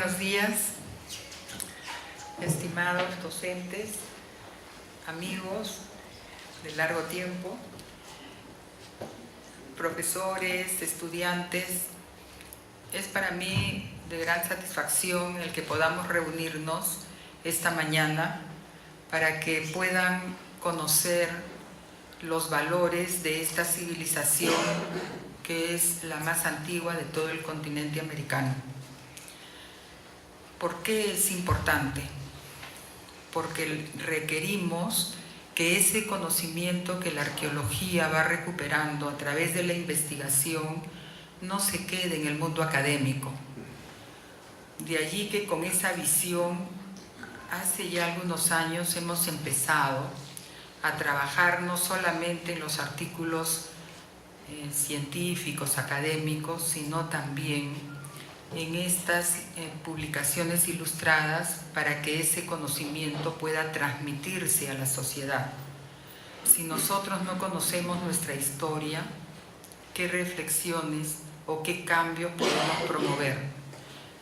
buenos días, estimados docentes, amigos de largo tiempo, profesores, estudiantes. Es para mí de gran satisfacción el que podamos reunirnos esta mañana para que puedan conocer los valores de esta civilización que es la más antigua de todo el continente americano. ¿Por qué es importante? Porque requerimos que ese conocimiento que la arqueología va recuperando a través de la investigación no se quede en el mundo académico. De allí que con esa visión, hace ya algunos años hemos empezado a trabajar no solamente en los artículos científicos, académicos, sino también en estas publicaciones ilustradas para que ese conocimiento pueda transmitirse a la sociedad. Si nosotros no conocemos nuestra historia, ¿qué reflexiones o qué cambios podemos promover?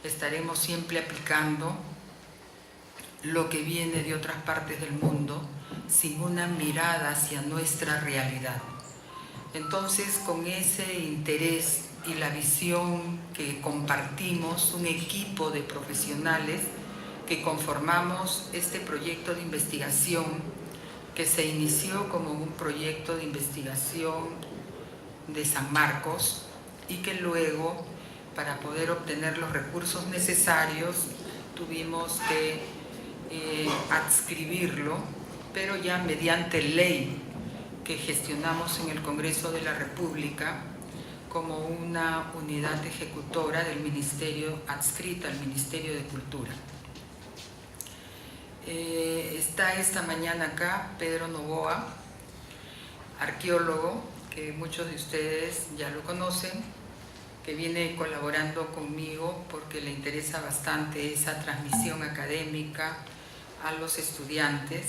Estaremos siempre aplicando lo que viene de otras partes del mundo sin una mirada hacia nuestra realidad. Entonces, con ese interés y la visión que compartimos, un equipo de profesionales que conformamos este proyecto de investigación que se inició como un proyecto de investigación de San Marcos y que luego, para poder obtener los recursos necesarios, tuvimos que adscribirlo, pero ya mediante ley que gestionamos en el Congreso de la República como una unidad ejecutora del Ministerio, adscrita al Ministerio de Cultura. Está esta mañana acá Pedro Novoa, arqueólogo, que muchos de ustedes ya lo conocen, que viene colaborando conmigo porque le interesa bastante esa transmisión académica a los estudiantes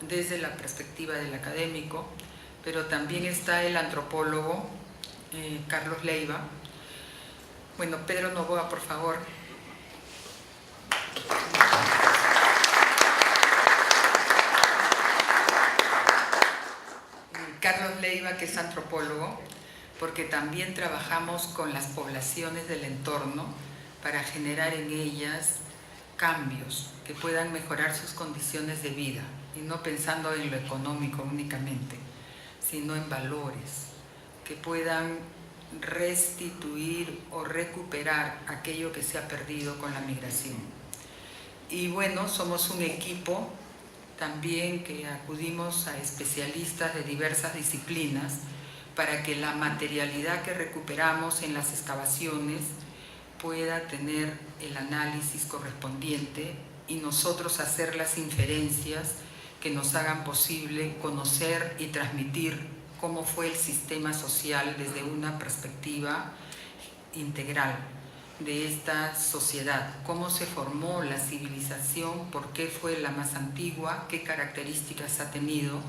desde la perspectiva del académico, pero también está el antropólogo Carlos Leiva. Bueno, Pedro Novoa, por favor. Carlos Leiva, que es antropólogo, porque también trabajamos con las poblaciones del entorno para generar en ellas cambios que puedan mejorar sus condiciones de vida, y no pensando en lo económico únicamente, sino en valores que puedan restituir o recuperar aquello que se ha perdido con la migración. Y bueno, somos un equipo también que acudimos a especialistas de diversas disciplinas para que la materialidad que recuperamos en las excavaciones pueda tener el análisis correspondiente y nosotros hacer las inferencias que nos hagan posible conocer y transmitir cómo fue el sistema social desde una perspectiva integral de esta sociedad, cómo se formó la civilización, por qué fue la más antigua, qué características ha tenido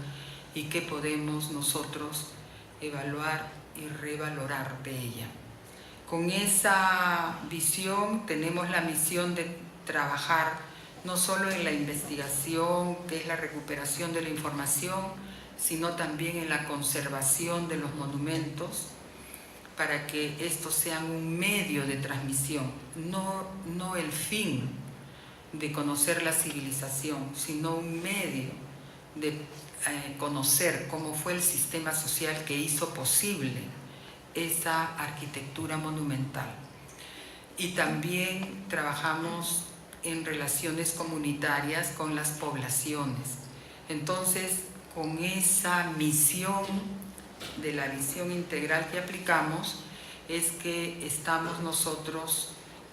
y qué podemos nosotros evaluar y revalorar de ella. Con esa visión tenemos la misión de trabajar no solo en la investigación, que es la recuperación de la información, sino también en la conservación de los monumentos, para que estos sean un medio de transmisión, no el fin de conocer la civilización, sino un medio de conocer cómo fue el sistema social que hizo posible esa arquitectura monumental. Y también trabajamos en relaciones comunitarias con las poblaciones. Entonces, con esa misión de la visión integral que aplicamos, es que estamos nosotros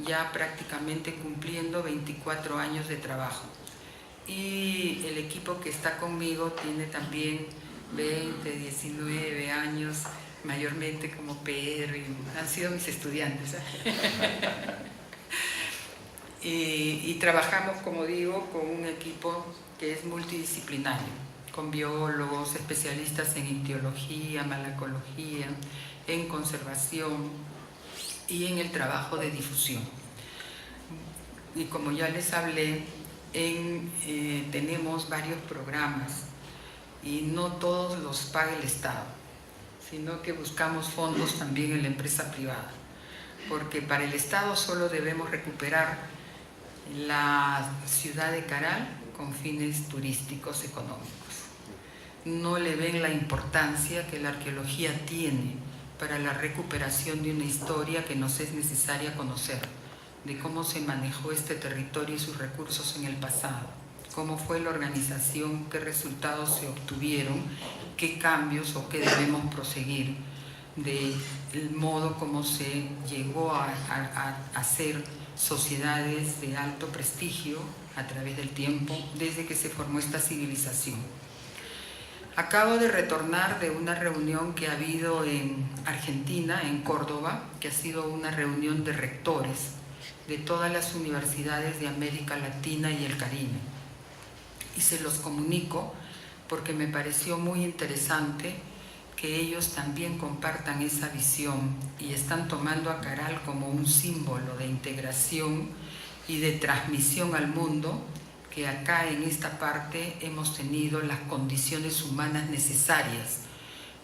ya prácticamente cumpliendo 24 años de trabajo. Y el equipo que está conmigo tiene también 20, 19 años, mayormente como Pedro, y han sido mis estudiantes. Y trabajamos, como digo, con un equipo que es multidisciplinario, con biólogos, especialistas en ictiología, malacología, en conservación y en el trabajo de difusión. y como ya les hablé, tenemos varios programas y no todos los paga el Estado, sino que buscamos fondos también en la empresa privada, porque para el Estado solo debemos recuperar la ciudad de Caral con fines turísticos económicos. No le ven la importancia que la arqueología tiene para la recuperación de una historia que nos es necesaria conocer, de cómo se manejó este territorio y sus recursos en el pasado, cómo fue la organización, qué resultados se obtuvieron, qué cambios o qué debemos proseguir, del modo como se llegó a hacer sociedades de alto prestigio a través del tiempo, desde que se formó esta civilización. Acabo de retornar de una reunión que ha habido en Argentina, en Córdoba, que ha sido una reunión de rectores de todas las universidades de América Latina y el Caribe. Y se los comunico porque me pareció muy interesante que ellos también compartan esa visión y están tomando a Caral como un símbolo de integración y de transmisión al mundo, que acá en esta parte hemos tenido las condiciones humanas necesarias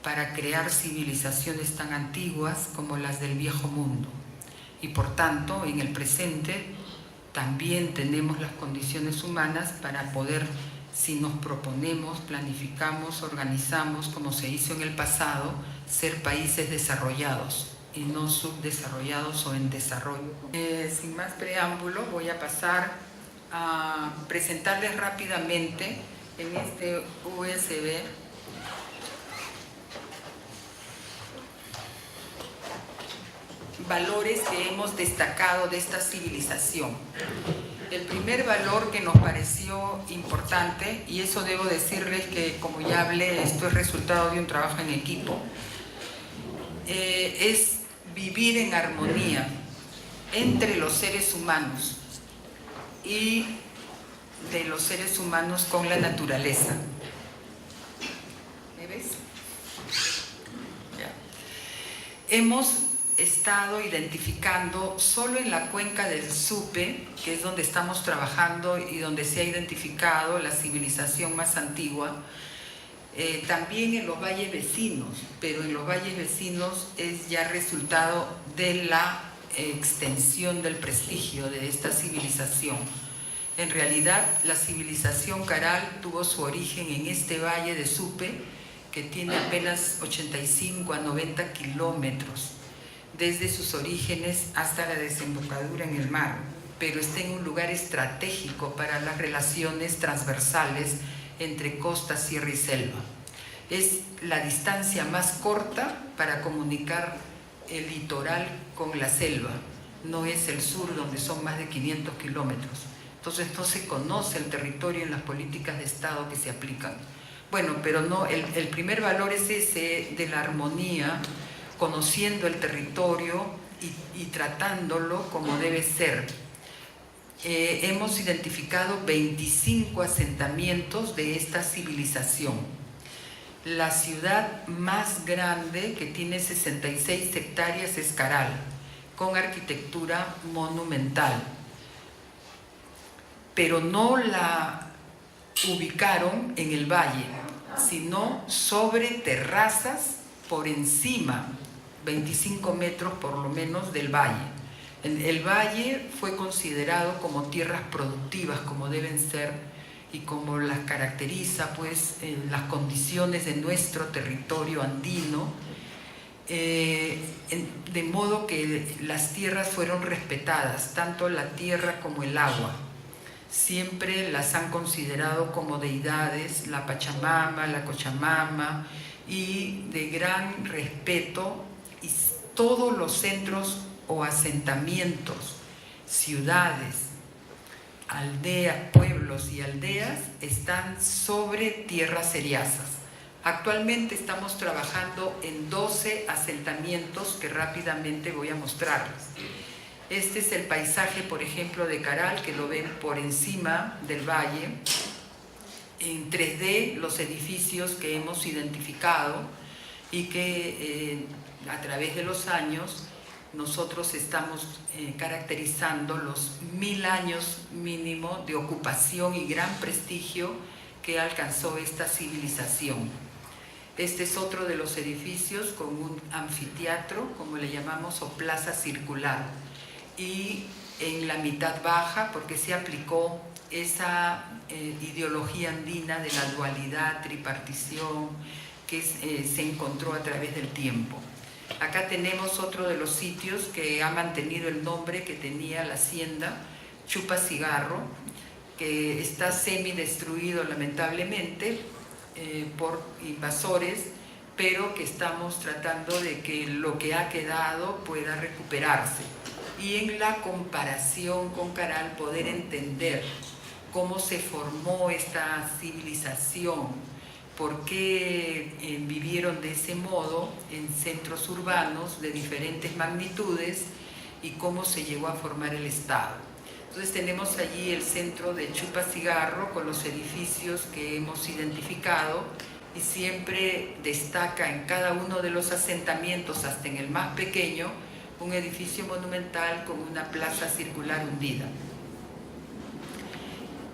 para crear civilizaciones tan antiguas como las del Viejo Mundo. Y por tanto, en el presente también tenemos las condiciones humanas para poder, si nos proponemos, planificamos, organizamos, como se hizo en el pasado, ser países desarrollados y no subdesarrollados o en desarrollo. Sin más preámbulo, voy a pasar a presentarles rápidamente en este USB valores que hemos destacado de esta civilización. El primer valor que nos pareció importante, y eso debo decirles que, como ya hablé, esto es resultado de un trabajo en equipo, es vivir en armonía entre los seres humanos y de los seres humanos con la naturaleza. ¿Me ves? Ya. Hemos estado identificando solo en la cuenca del Supe, que es donde estamos trabajando y donde se ha identificado la civilización más antigua, también en los valles vecinos, pero en los valles vecinos es ya resultado de la extensión del prestigio de esta civilización. En realidad, la civilización Caral tuvo su origen en este valle de Supe, que tiene apenas 85 a 90 kilómetros desde sus orígenes hasta la desembocadura en el mar, pero está en un lugar estratégico para las relaciones transversales entre costa, sierra y selva. Es la distancia más corta para comunicar el litoral con la selva, no es el sur, donde son más de 500 kilómetros. Entonces no se conoce el territorio en las políticas de Estado que se aplican. Bueno, pero no, el primer valor es ese de la armonía, conociendo el territorio y tratándolo como debe ser. Hemos identificado 25 asentamientos de esta civilización. La ciudad más grande, que tiene 66 hectáreas, es Caral, con arquitectura monumental. Pero no la ubicaron en el valle, sino sobre terrazas por encima, 25 metros por lo menos, del valle. El valle fue considerado como tierras productivas, como deben ser y como las caracteriza pues las condiciones de nuestro territorio andino, de modo que las tierras fueron respetadas, tanto la tierra como el agua. Siempre las han considerado como deidades, la Pachamama, la Cochamama, y de gran respeto, y todos los centros o asentamientos, ciudades, aldeas, pueblos y aldeas están sobre tierras seriazas. Actualmente estamos trabajando en 12 asentamientos que rápidamente voy a mostrarles. Este es el paisaje, por ejemplo, de Caral, que lo ven por encima del valle. En 3D, los edificios que hemos identificado y que a través de los años nosotros estamos caracterizando los 1000 años mínimo de ocupación y gran prestigio que alcanzó esta civilización. Este es otro de los edificios con un anfiteatro, como le llamamos, o plaza circular. Y en la mitad baja, porque se aplicó esa ideología andina de la dualidad, tripartición, que se encontró a través del tiempo. Acá tenemos otro de los sitios que ha mantenido el nombre que tenía la hacienda, Chupa Cigarro, que está semi-destruido lamentablemente por invasores, pero que estamos tratando de que lo que ha quedado pueda recuperarse. Y en la comparación con Caral poder entender cómo se formó esta civilización, por qué vivieron de ese modo en centros urbanos de diferentes magnitudes y cómo se llegó a formar el Estado. Entonces tenemos allí el centro de Chupa Cigarro con los edificios que hemos identificado y siempre destaca en cada uno de los asentamientos, hasta en el más pequeño, un edificio monumental con una plaza circular hundida.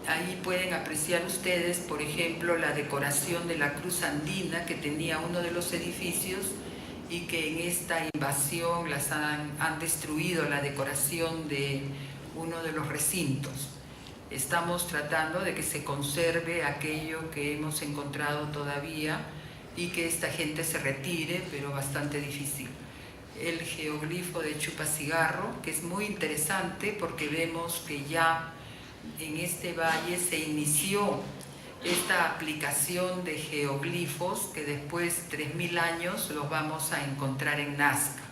Ahí pueden apreciar ustedes, por ejemplo, la decoración de la cruz andina que tenía uno de los edificios y que en esta invasión han destruido la decoración de uno de los recintos. Estamos tratando de que se conserve aquello que hemos encontrado todavía y que esta gente se retire, pero bastante difícil. El geoglifo de Chupa Cigarro, que es muy interesante porque vemos que ya en este valle se inició esta aplicación de geoglifos que después, 3000 años, los vamos a encontrar en Nazca.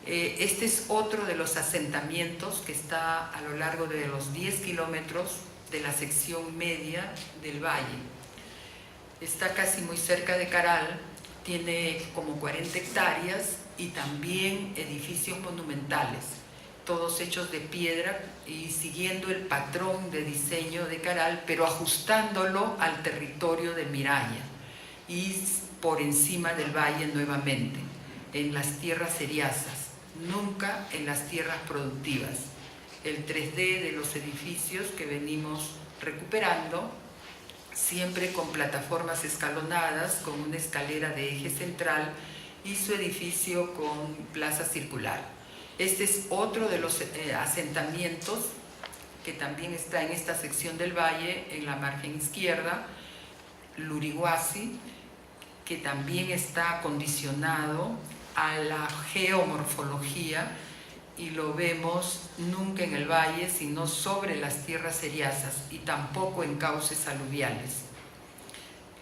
Este es otro de los asentamientos que está a lo largo de los 10 kilómetros de la sección media del valle. Está casi muy cerca de Caral, tiene como 40 hectáreas y también edificios monumentales, todos hechos de piedra y siguiendo el patrón de diseño de Caral, pero ajustándolo al territorio de Miraya y por encima del valle nuevamente, en las tierras seriazas, nunca en las tierras productivas. El 3D de los edificios que venimos recuperando, siempre con plataformas escalonadas, con una escalera de eje central y su edificio con plaza circular. Este es otro de los asentamientos que también está en esta sección del valle, en la margen izquierda, Lurihuasi, que también está condicionado a la geomorfología y lo vemos nunca en el valle, sino sobre las tierras seriazas y tampoco en cauces aluviales.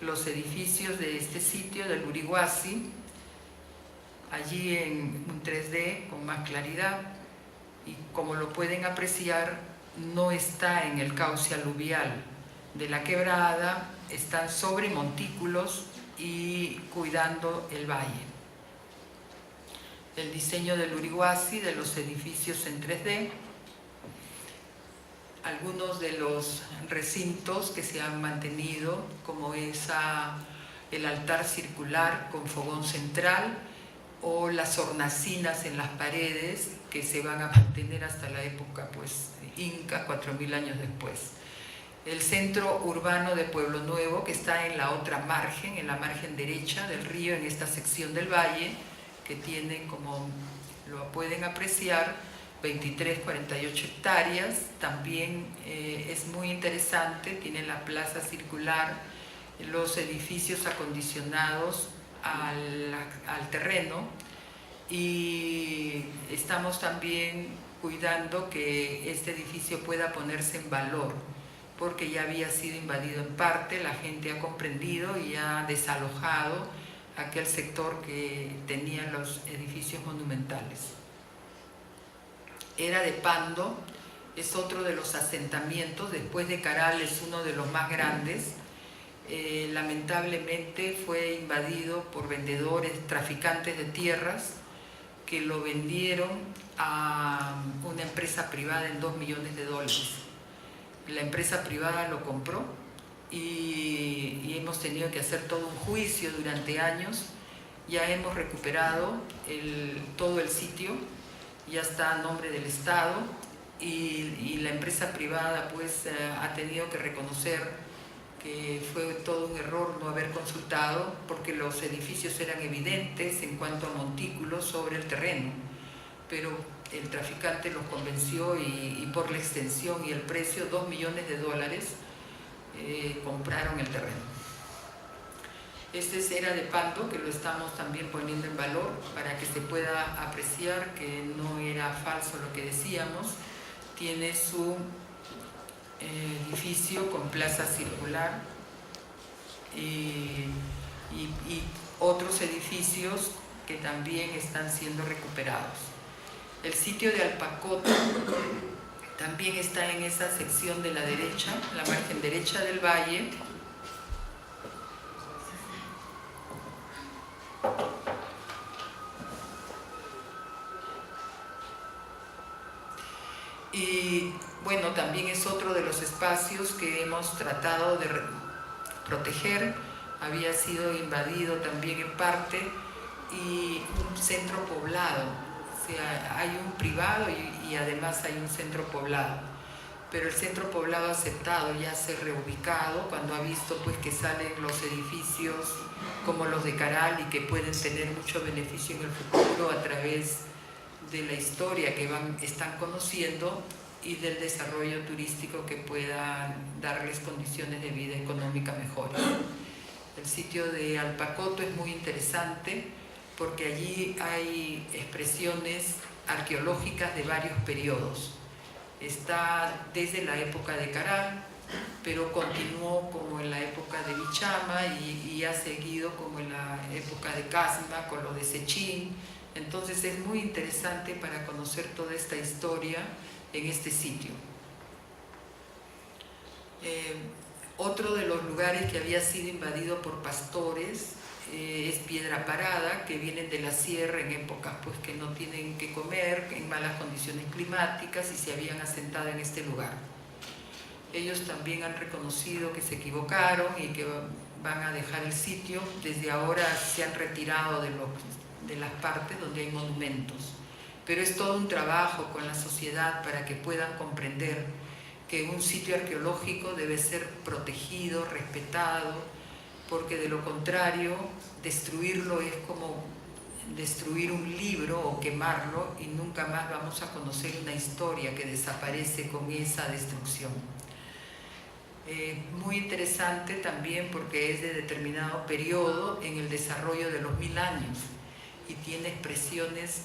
Los edificios de este sitio, del Lurihuasi, allí en un 3D con más claridad, y como lo pueden apreciar, no está en el cauce aluvial de la quebrada, están sobre montículos y cuidando el valle. El diseño del Lurihuasi, de los edificios en 3D, algunos de los recintos que se han mantenido, como es el altar circular con fogón central, o las hornacinas en las paredes que se van a mantener hasta la época inca, 4000 años después. El centro urbano de Pueblo Nuevo, que está en la otra margen, en la margen derecha del río, en esta sección del valle, que tiene, como lo pueden apreciar, 23, 48 hectáreas. También es muy interesante, tiene la plaza circular, los edificios acondicionados al terreno, y estamos también cuidando que este edificio pueda ponerse en valor, porque ya había sido invadido en parte, la gente ha comprendido y ha desalojado aquel sector que tenía los edificios monumentales. Era de Pando, es otro de los asentamientos, después de Caral es uno de los más grandes. Lamentablemente fue invadido por vendedores, traficantes de tierras, que lo vendieron a una empresa privada en $2 millones. La empresa privada lo compró y hemos tenido que hacer todo un juicio durante años. Ya hemos recuperado todo el sitio ya está a nombre del Estado y la empresa privada pues ha tenido que reconocer que fue todo un error no haber consultado porque los edificios eran evidentes en cuanto a montículos sobre el terreno, pero el traficante los convenció y por la extensión y el precio, $2 millones, compraron el terreno. Este es Era de Pando, que lo estamos también poniendo en valor para que se pueda apreciar que no era falso lo que decíamos. Tiene su edificio con plaza circular y otros edificios que también están siendo recuperados. El sitio de Alpacoto también está en esa sección de la derecha, la margen derecha del valle. Y bueno, también es otro de los espacios que hemos tratado de proteger. Había sido invadido también en parte, y un centro poblado, o sea, hay un privado y además hay un centro poblado, pero el centro poblado ha aceptado ya ser reubicado cuando ha visto pues que salen los edificios como los de Caral y que pueden tener mucho beneficio en el futuro a través de la historia que están conociendo y del desarrollo turístico que puedan darles condiciones de vida económica mejores. El sitio de Alpacoto es muy interesante porque allí hay expresiones arqueológicas de varios periodos. Está desde la época de Caral, pero continuó como en la época de Bichama y ha seguido como en la época de Casma con lo de Sechín. Entonces es muy interesante para conocer toda esta historia en este sitio. Otro de los lugares que había sido invadido por pastores es Piedra Parada, que vienen de la sierra en épocas pues, que no tienen que comer, en malas condiciones climáticas, y se habían asentado en este lugar. Ellos también han reconocido que se equivocaron y que van a dejar el sitio. Desde ahora se han retirado de las partes donde hay monumentos. Pero es todo un trabajo con la sociedad para que puedan comprender que un sitio arqueológico debe ser protegido, respetado, porque de lo contrario, destruirlo es como destruir un libro o quemarlo y nunca más vamos a conocer una historia que desaparece con esa destrucción. Muy interesante también porque es de determinado periodo en el desarrollo de los 1000 años y tiene expresiones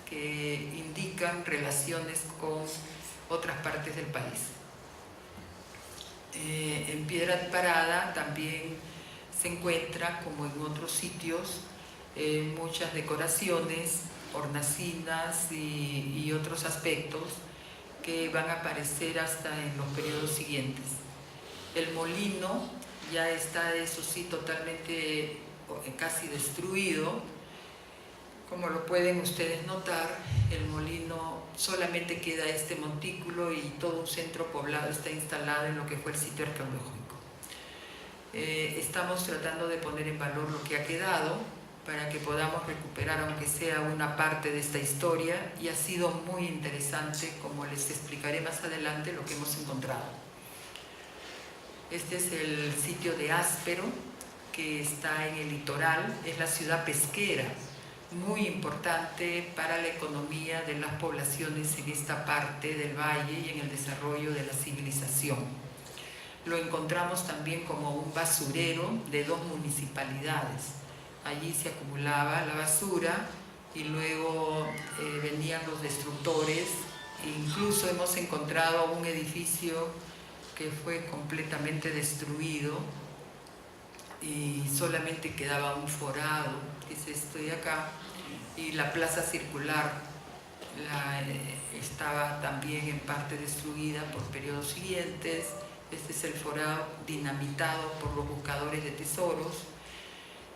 que indican relaciones con otras partes del país. En Piedra Parada también se encuentra, como en otros sitios, muchas decoraciones, hornacinas y otros aspectos que van a aparecer hasta en los periodos siguientes. El molino ya está, eso sí, totalmente casi destruido. Como lo pueden ustedes notar, el molino solamente queda este montículo y todo un centro poblado está instalado en lo que fue el sitio arqueológico. Estamos tratando de poner en valor lo que ha quedado para que podamos recuperar aunque sea una parte de esta historia, y ha sido muy interesante, como les explicaré más adelante, lo que hemos encontrado. Este es el sitio de Áspero, que está en el litoral, es la ciudad pesquera, muy importante para la economía de las poblaciones en esta parte del valle y en el desarrollo de la civilización. Lo encontramos también como un basurero de 2 municipalidades. Allí se acumulaba la basura y luego venían los destructores. Incluso hemos encontrado un edificio que fue completamente destruido y solamente quedaba un forado, que es esto de acá, y la plaza circular estaba también en parte destruida por periodos siguientes. Este es el forado dinamitado por los buscadores de tesoros,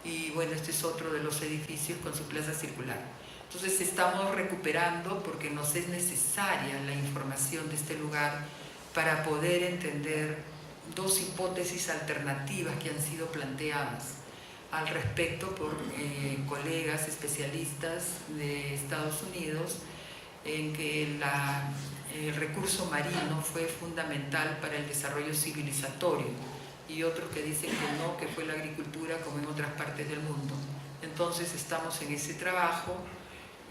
y bueno, este es otro de los edificios con su plaza circular. Entonces estamos recuperando porque nos es necesaria la información de este lugar para poder entender 2 hipótesis alternativas que han sido planteadas al respecto por colegas especialistas de Estados Unidos en que el recurso marino fue fundamental para el desarrollo civilizatorio, y otros que dicen que no, que fue la agricultura como en otras partes del mundo. Entonces estamos en ese trabajo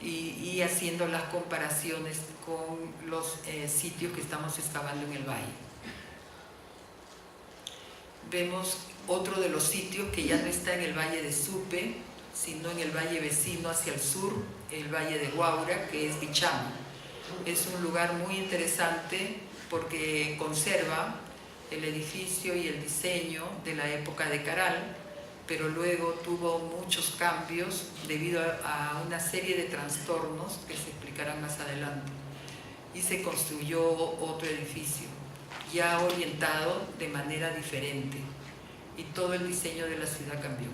y haciendo las comparaciones con los sitios que estamos excavando en el valle. Vemos otro de los sitios que ya no está en el valle de Supe, sino en el valle vecino hacia el sur, el valle de Huaura, que es Bichama. Es un lugar muy interesante porque conserva el edificio y el diseño de la época de Caral, pero luego tuvo muchos cambios debido a una serie de trastornos que se explicarán más adelante. Y se construyó otro edificio, ya orientado de manera diferente, y todo el diseño de la ciudad cambió.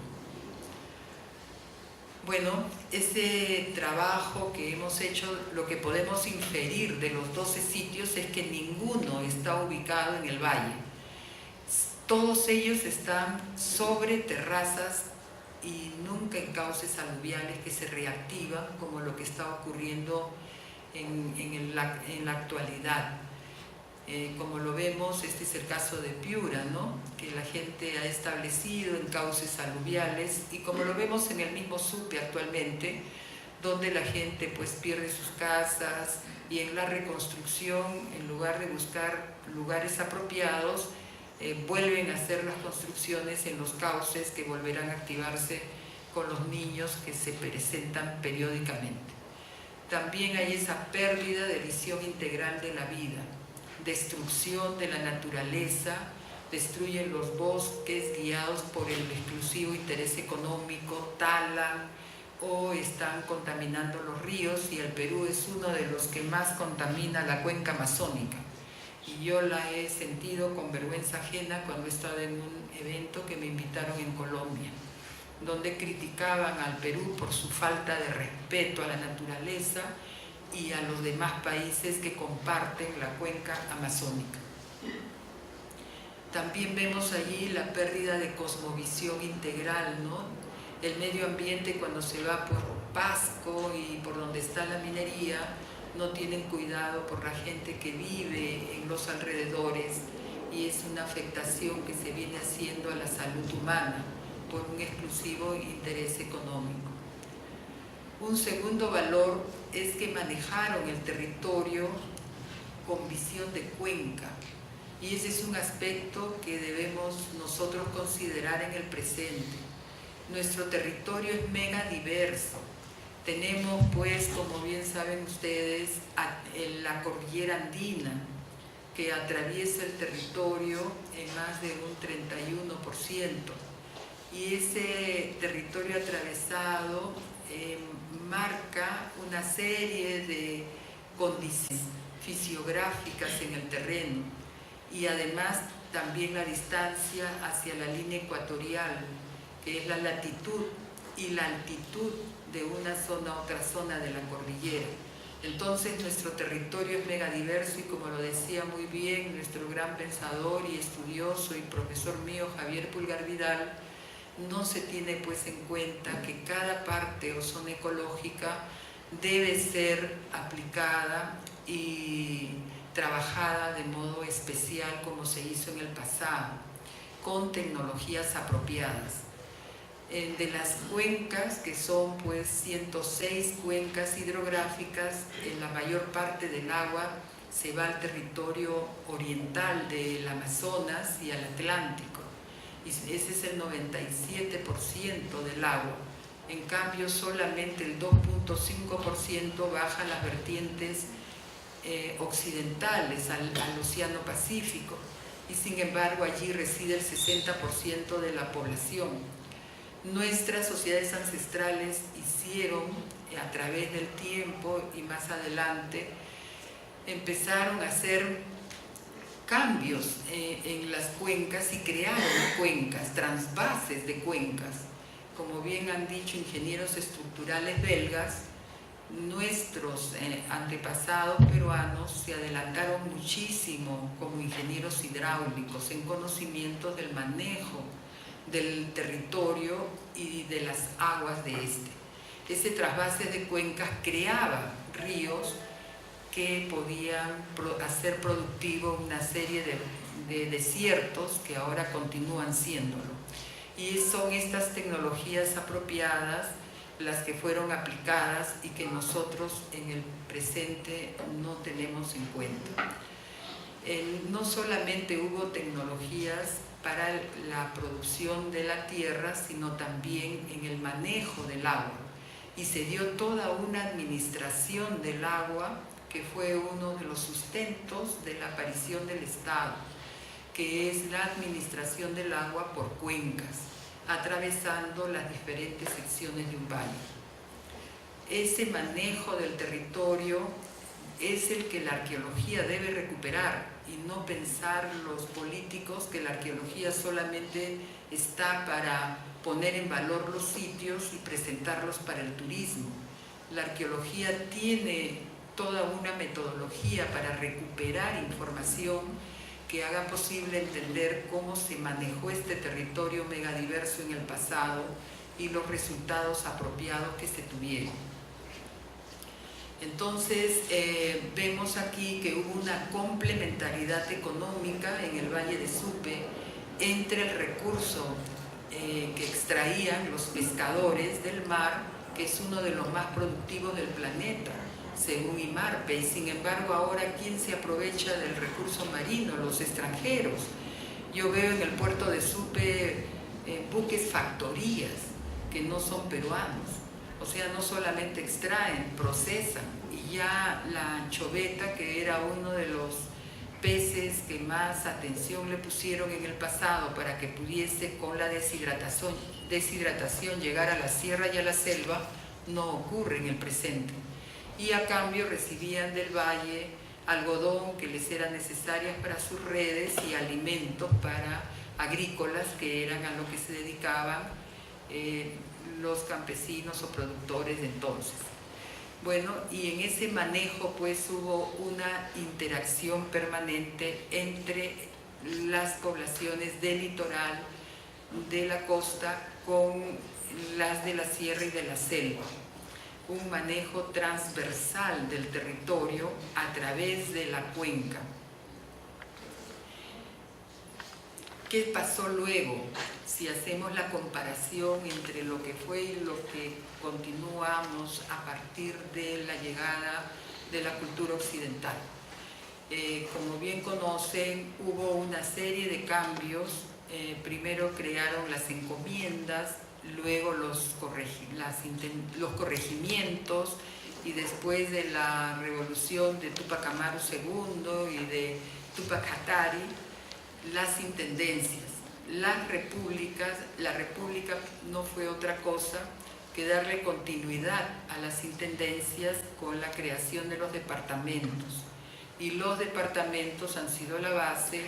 Bueno, ese trabajo que hemos hecho, lo que podemos inferir de los 12 sitios es que ninguno está ubicado en el valle. Todos ellos están sobre terrazas y nunca en cauces aluviales que se reactivan, como lo que está ocurriendo en la actualidad. Como lo vemos, este es el caso de Piura, ¿no? Que la gente ha establecido en cauces aluviales, y como lo vemos en el mismo Supe actualmente, donde la gente pues pierde sus casas, y en la reconstrucción, en lugar de buscar lugares apropiados, vuelven a hacer las construcciones en los cauces que volverán a activarse con los niños que se presentan periódicamente. También hay esa pérdida de visión integral de la vida, destrucción de la naturaleza, destruyen los bosques guiados por el exclusivo interés económico, talan o están contaminando los ríos, y el Perú es uno de los que más contamina la cuenca amazónica. Y yo la he sentido con vergüenza ajena cuando he estado en un evento que me invitaron en Colombia, donde criticaban al Perú por su falta de respeto a la naturaleza y a los demás países que comparten la cuenca amazónica. También vemos allí la pérdida de cosmovisión integral, ¿no? El medio ambiente, cuando se va por Pasco y por donde está la minería, no tienen cuidado por la gente que vive en los alrededores, y es una afectación que se viene haciendo a la salud humana por un exclusivo interés económico. Un segundo valor es que manejaron el territorio con visión de cuenca, y ese es un aspecto que debemos nosotros considerar en el presente. Nuestro territorio es mega diverso. Tenemos, pues, como bien saben ustedes, la cordillera andina, que atraviesa el territorio en más de un 31%. Y ese territorio atravesado marca una serie de condiciones fisiográficas en el terreno, y además también la distancia hacia la línea ecuatorial, que es la latitud y la altitud de una zona a otra zona de la cordillera. Entonces nuestro territorio es megadiverso, y como lo decía muy bien nuestro gran pensador y estudioso y profesor mío Javier Pulgar Vidal, no se tiene pues en cuenta que cada parte o zona ecológica debe ser aplicada y trabajada de modo especial, como se hizo en el pasado, con tecnologías apropiadas. De las cuencas, que son pues 106 cuencas hidrográficas, en la mayor parte del agua se va al territorio oriental del Amazonas y al Atlántico, y ese es el 97% del agua. En cambio, solamente el 2.5% baja a las vertientes occidentales, al Océano Pacífico, y sin embargo allí reside el 60% de la población. Nuestras sociedades ancestrales hicieron, a través del tiempo y más adelante, empezaron a hacer cambios en las cuencas y crearon cuencas, transvases de cuencas. Como bien han dicho ingenieros estructurales belgas, nuestros antepasados peruanos se adelantaron muchísimo como ingenieros hidráulicos en conocimientos del manejo del territorio y de las aguas de este. Ese trasvase de cuencas creaba ríos que podían hacer productivo una serie de desiertos que ahora continúan siéndolo. Y son estas tecnologías apropiadas las que fueron aplicadas y que nosotros en el presente no tenemos en cuenta. No solamente hubo tecnologías para la producción de la tierra, sino también en el manejo del agua. Y se dio toda una administración del agua que fue uno de los sustentos de la aparición del Estado, que es la administración del agua por cuencas, atravesando las diferentes secciones de un valle. Ese manejo del territorio es el que la arqueología debe recuperar y no pensar los políticos que la arqueología solamente está para poner en valor los sitios y presentarlos para el turismo. La arqueología tiene toda una metodología para recuperar información que haga posible entender cómo se manejó este territorio megadiverso en el pasado y los resultados apropiados que se tuvieron. Entonces, vemos aquí que hubo una complementariedad económica en el Valle de Supe entre el recurso que extraían los pescadores del mar, que es uno de los más productivos del planeta, según IMARPE, y sin embargo ahora ¿quién se aprovecha del recurso marino? Los extranjeros. Yo veo en el puerto de Supe buques factorías que no son peruanos, o sea, no solamente extraen, procesan, y ya la anchoveta, que era uno de los peces que más atención le pusieron en el pasado para que pudiese con la deshidratación llegar a la sierra y a la selva, no ocurre en el presente. Y a cambio recibían del valle algodón que les era necesaria para sus redes y alimentos para agrícolas, que eran a lo que se dedicaban los campesinos o productores de entonces. Bueno, y en ese manejo pues hubo una interacción permanente entre las poblaciones del litoral, de la costa, con las de la sierra y de la selva. Un manejo transversal del territorio a través de la cuenca. ¿Qué pasó luego? Si hacemos la comparación entre lo que fue y lo que continuamos a partir de la llegada de la cultura occidental. Como bien conocen, hubo una serie de cambios. Primero crearon las encomiendas, luego los corregimientos, y después de la revolución de Túpac Amaru II y de Túpac Katari, las intendencias. Las repúblicas, la república no fue otra cosa que darle continuidad a las intendencias con la creación de los departamentos. Y los departamentos han sido la base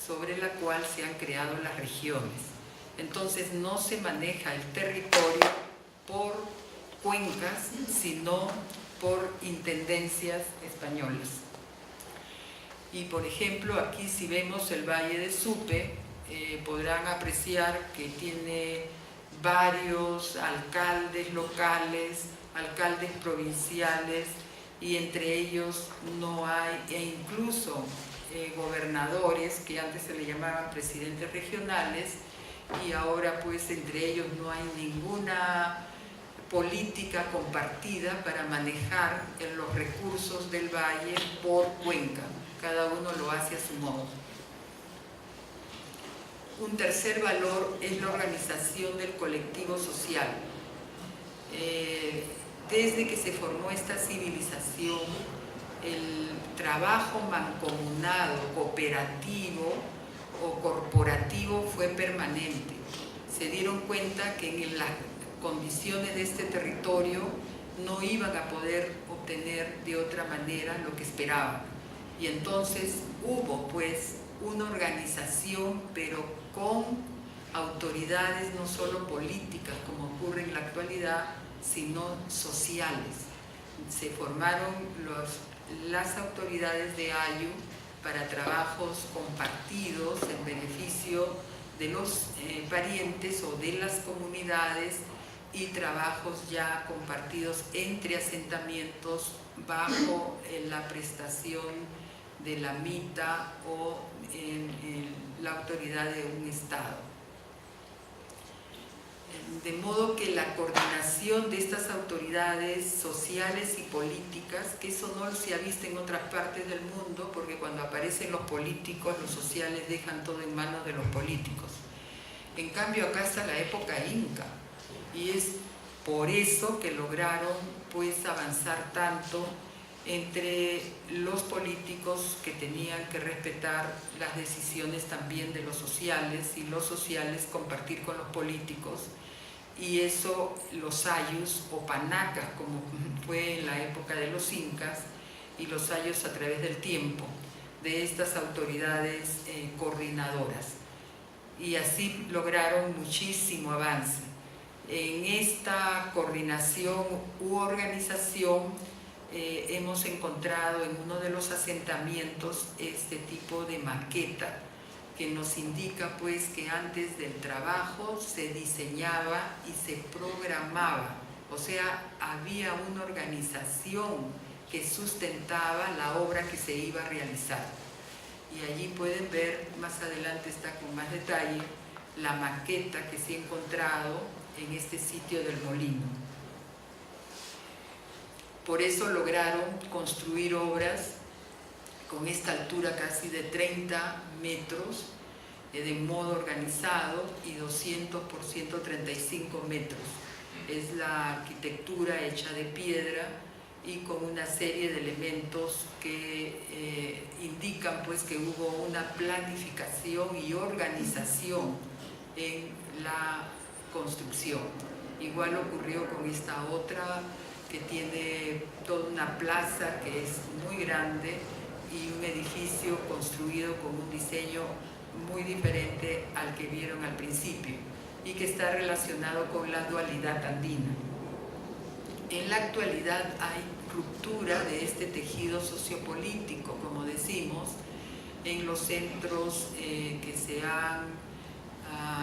sobre la cual se han creado las regiones. Entonces no se maneja el territorio por cuencas, sino por intendencias españolas. Y por ejemplo, aquí si vemos el Valle de Supe, podrán apreciar que tiene varios alcaldes locales, alcaldes provinciales, y entre ellos no hay, e incluso gobernadores que antes se le llamaban presidentes regionales, y ahora pues entre ellos no hay ninguna política compartida para manejar los recursos del valle por cuenca. Cada uno lo hace a su modo. Un tercer valor es la organización del colectivo social. Desde que se formó esta civilización, el trabajo mancomunado, cooperativo o corporativo fue permanente. Se dieron cuenta que en las condiciones de este territorio no iban a poder obtener de otra manera lo que esperaban. Y entonces hubo pues una organización, pero con autoridades no solo políticas como ocurre en la actualidad, sino sociales. Se formaron las autoridades de Ayu para trabajos compartidos en beneficio de los parientes o de las comunidades, y trabajos ya compartidos entre asentamientos bajo la prestación de la MITA o en la autoridad de un Estado. De modo que la coordinación de estas autoridades sociales y políticas, que eso no se ha visto en otras partes del mundo, porque cuando aparecen los políticos, los sociales dejan todo en manos de los políticos. En cambio, acá está la época inca, y es por eso que lograron pues avanzar tanto entre los políticos, que tenían que respetar las decisiones también de los sociales, y los sociales compartir con los políticos. Y eso, los ayllus o panacas, como fue en la época de los incas, y los ayllus a través del tiempo, de estas autoridades coordinadoras. Y así lograron muchísimo avance. En esta coordinación u organización hemos encontrado en uno de los asentamientos este tipo de maqueta, que nos indica pues que antes del trabajo se diseñaba y se programaba, o sea, había una organización que sustentaba la obra que se iba a realizar. Y allí pueden ver, más adelante está con más detalle, la maqueta que se ha encontrado en este sitio del molino. Por eso lograron construir obras con esta altura casi de 30 metros, de modo organizado, y 200 por 135 metros. Es la arquitectura hecha de piedra y con una serie de elementos que indican pues que hubo una planificación y organización en la construcción. Igual ocurrió con esta otra, que tiene toda una plaza que es muy grande, y un edificio construido con un diseño muy diferente al que vieron al principio, y que está relacionado con la dualidad andina. En la actualidad hay ruptura de este tejido sociopolítico, como decimos, en los centros que se han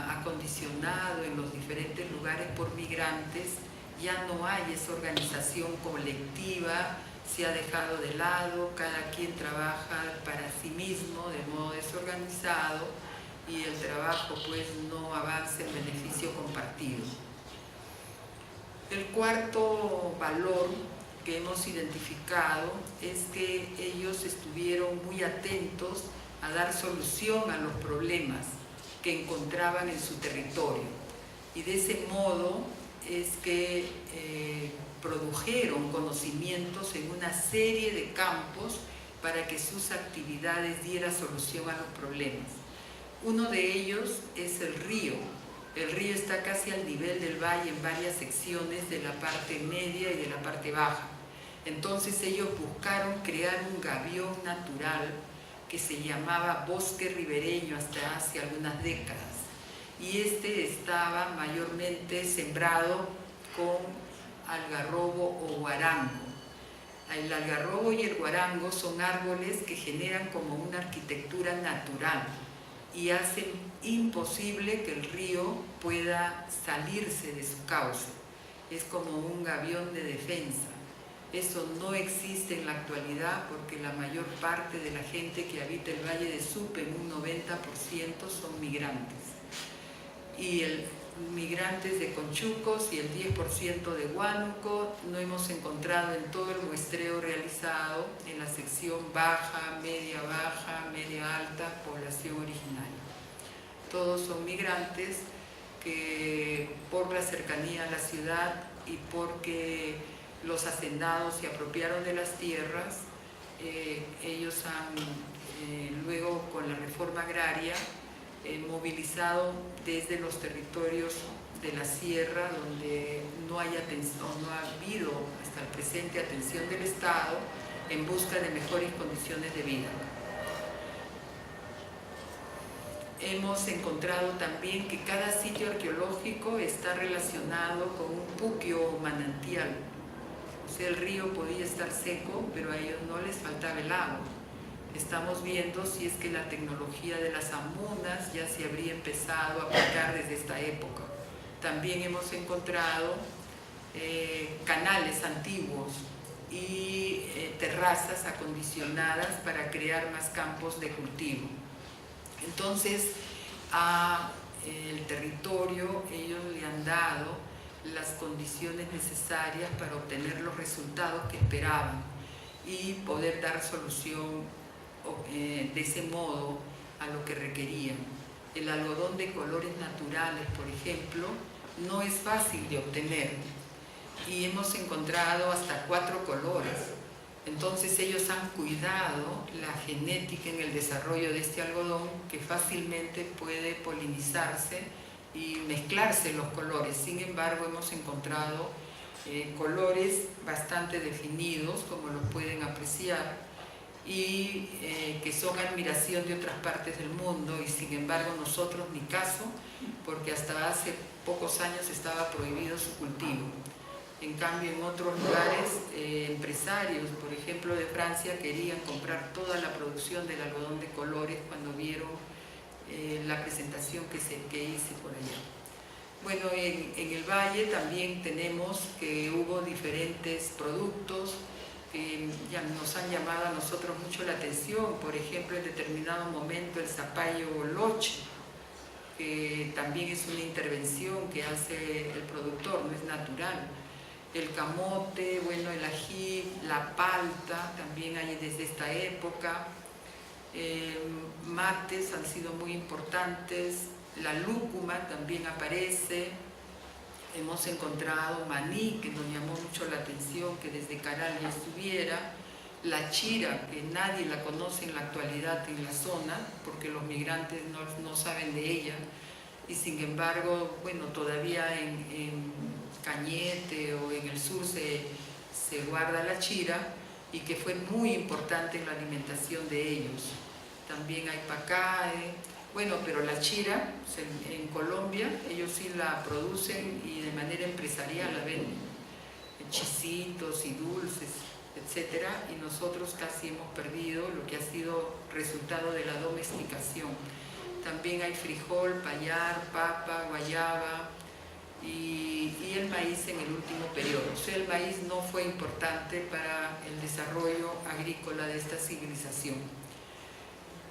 acondicionado en los diferentes lugares por migrantes. Ya no hay esa organización colectiva, se ha dejado de lado, cada quien trabaja para sí mismo de modo desorganizado, y el trabajo pues no avanza en beneficio compartido. El cuarto valor que hemos identificado es que ellos estuvieron muy atentos a dar solución a los problemas que encontraban en su territorio, y de ese modo es que produjeron conocimientos en una serie de campos para que sus actividades dieran solución a los problemas. Uno de ellos es el río. El río está casi al nivel del valle en varias secciones de la parte media y de la parte baja. Entonces ellos buscaron crear un gavión natural que se llamaba bosque ribereño hasta hace algunas décadas. Y este estaba mayormente sembrado con algarrobo o guarango. El algarrobo y el guarango son árboles que generan como una arquitectura natural y hacen imposible que el río pueda salirse de su cauce. Es como un gavión de defensa. Eso no existe en la actualidad, porque la mayor parte de la gente que habita el Valle de Supe, en un 90%, son migrantes. Y migrantes de Conchucos y el 10% de Huánuco. No hemos encontrado en todo el muestreo realizado en la sección baja, media alta, población originaria. Todos son migrantes que, por la cercanía a la ciudad y porque los hacendados se apropiaron de las tierras, ellos han luego, con la reforma agraria, movilizado desde los territorios de la sierra, donde no hay atención, no ha habido hasta el presente atención del Estado, en busca de mejores condiciones de vida. Hemos encontrado también que cada sitio arqueológico está relacionado con un puquio o manantial. O sea, el río podía estar seco, pero a ellos no les faltaba el agua. Estamos viendo si es que la tecnología de las amunas ya se habría empezado a aplicar desde esta época. También hemos encontrado canales antiguos y terrazas acondicionadas para crear más campos de cultivo. Entonces, al territorio ellos le han dado las condiciones necesarias para obtener los resultados que esperaban y poder dar solución de ese modo a lo que requerían. El algodón de colores naturales, por ejemplo, no es fácil de obtener y hemos encontrado hasta 4 colores. Entonces ellos han cuidado la genética en el desarrollo de este algodón, que fácilmente puede polinizarse y mezclarse los colores. Sin embargo, hemos encontrado colores bastante definidos, como los pueden apreciar, y que son admiración de otras partes del mundo, y sin embargo nosotros ni caso, porque hasta hace pocos años estaba prohibido su cultivo. En cambio, en otros lugares, empresarios, por ejemplo de Francia, querían comprar toda la producción del algodón de colores cuando vieron la presentación que hice por allá. Bueno, en el Valle también tenemos que hubo diferentes productos que ya nos han llamado a nosotros mucho la atención. Por ejemplo, en determinado momento el zapallo loche, que también es una intervención que hace el productor, no es natural. El camote, bueno, el ají, la palta, también hay desde esta época. Mates han sido muy importantes, la lúcuma también aparece. Hemos encontrado maní, que nos llamó mucho la atención, que desde Caral ya estuviera. La chira, que nadie la conoce en la actualidad en la zona, porque los migrantes no saben de ella. Y sin embargo, bueno, todavía en Cañete o en el sur se guarda la chira, y que fue muy importante en la alimentación de ellos. También hay pacae. Bueno, pero la chira en Colombia ellos sí la producen y de manera empresarial la venden, chisitos y dulces, etcétera, y nosotros casi hemos perdido lo que ha sido resultado de la domesticación. También hay frijol, payar, papa, guayaba y el maíz en el último periodo. O sea, el maíz no fue importante para el desarrollo agrícola de esta civilización.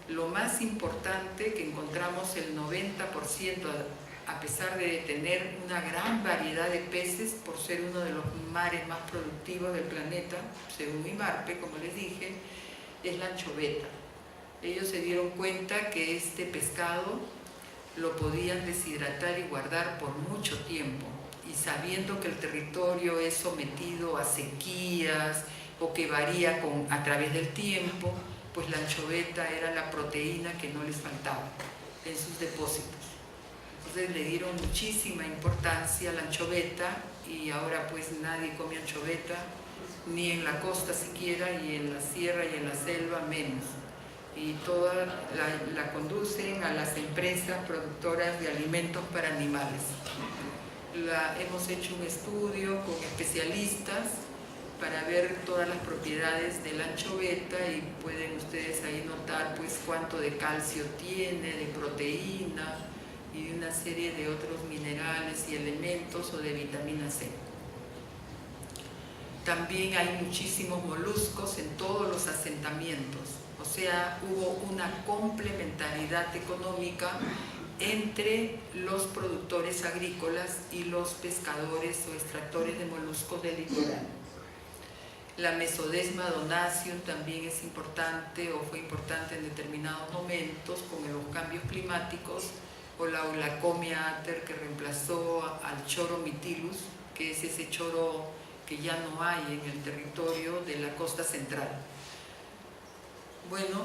Lo más importante que encontramos, el 90%, a pesar de tener una gran variedad de peces, por ser uno de los mares más productivos del planeta, según IMARPE, como les dije, es la anchoveta. Ellos se dieron cuenta que este pescado lo podían deshidratar y guardar por mucho tiempo, y sabiendo que el territorio es sometido a sequías o que varía a través del tiempo, pues la anchoveta era la proteína que no les faltaba en sus depósitos. Entonces le dieron muchísima importancia a la anchoveta, y ahora pues nadie come anchoveta, ni en la costa siquiera, y en la sierra y en la selva menos. Y toda la conducen a las empresas productoras de alimentos para animales. Hemos hecho un estudio con especialistas para ver todas las propiedades de la anchoveta, y pueden ustedes ahí notar pues cuánto de calcio tiene, de proteína y de una serie de otros minerales y elementos, o de vitamina C. También hay muchísimos moluscos en todos los asentamientos, o sea, hubo una complementariedad económica entre los productores agrícolas y los pescadores o extractores de moluscos del litoral. La Mesodesma donacium también es importante, o fue importante en determinados momentos con los cambios climáticos, o la Eulacomia ater, que reemplazó al Choro mitilus, que es ese choro que ya no hay en el territorio de la costa central. Bueno,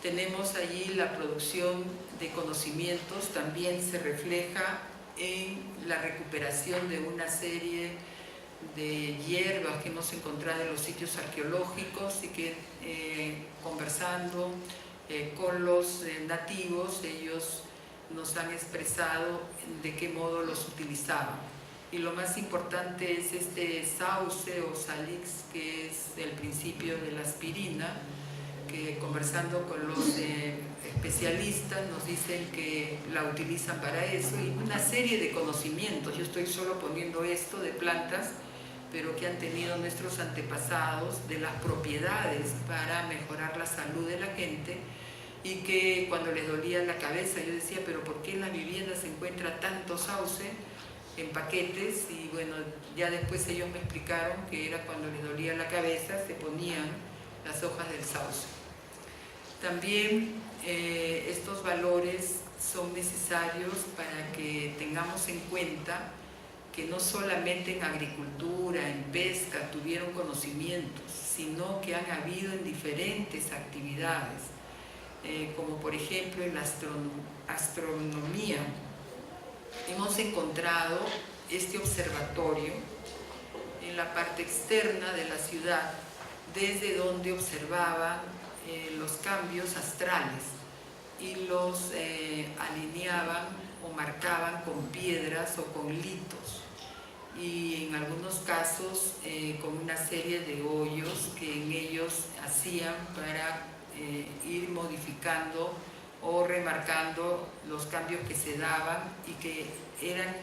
tenemos allí la producción de conocimientos, también se refleja en la recuperación de una serie de hierbas que hemos encontrado en los sitios arqueológicos, y que conversando con los nativos, ellos nos han expresado de qué modo los utilizaban. Y lo más importante es este sauce o salix, que es el principio de la aspirina, que conversando con los especialistas nos dicen que la utilizan para eso, y una serie de conocimientos. Yo estoy solo poniendo esto de plantas, pero que han tenido nuestros antepasados, de las propiedades para mejorar la salud de la gente, y que cuando les dolía la cabeza yo decía, pero ¿por qué en la vivienda se encuentra tanto sauce en paquetes? Y bueno, ya después ellos me explicaron que era cuando les dolía la cabeza, se ponían las hojas del sauce. También estos valores son necesarios para que tengamos en cuenta que no solamente en agricultura, en pesca tuvieron conocimientos, sino que han habido en diferentes actividades, como por ejemplo en la astronomía. Hemos encontrado este observatorio en la parte externa de la ciudad, desde donde observaban los cambios astrales y los alineaban o marcaban con piedras o con litos, y en algunos casos con una serie de hoyos que en ellos hacían para ir modificando o remarcando los cambios que se daban y que eran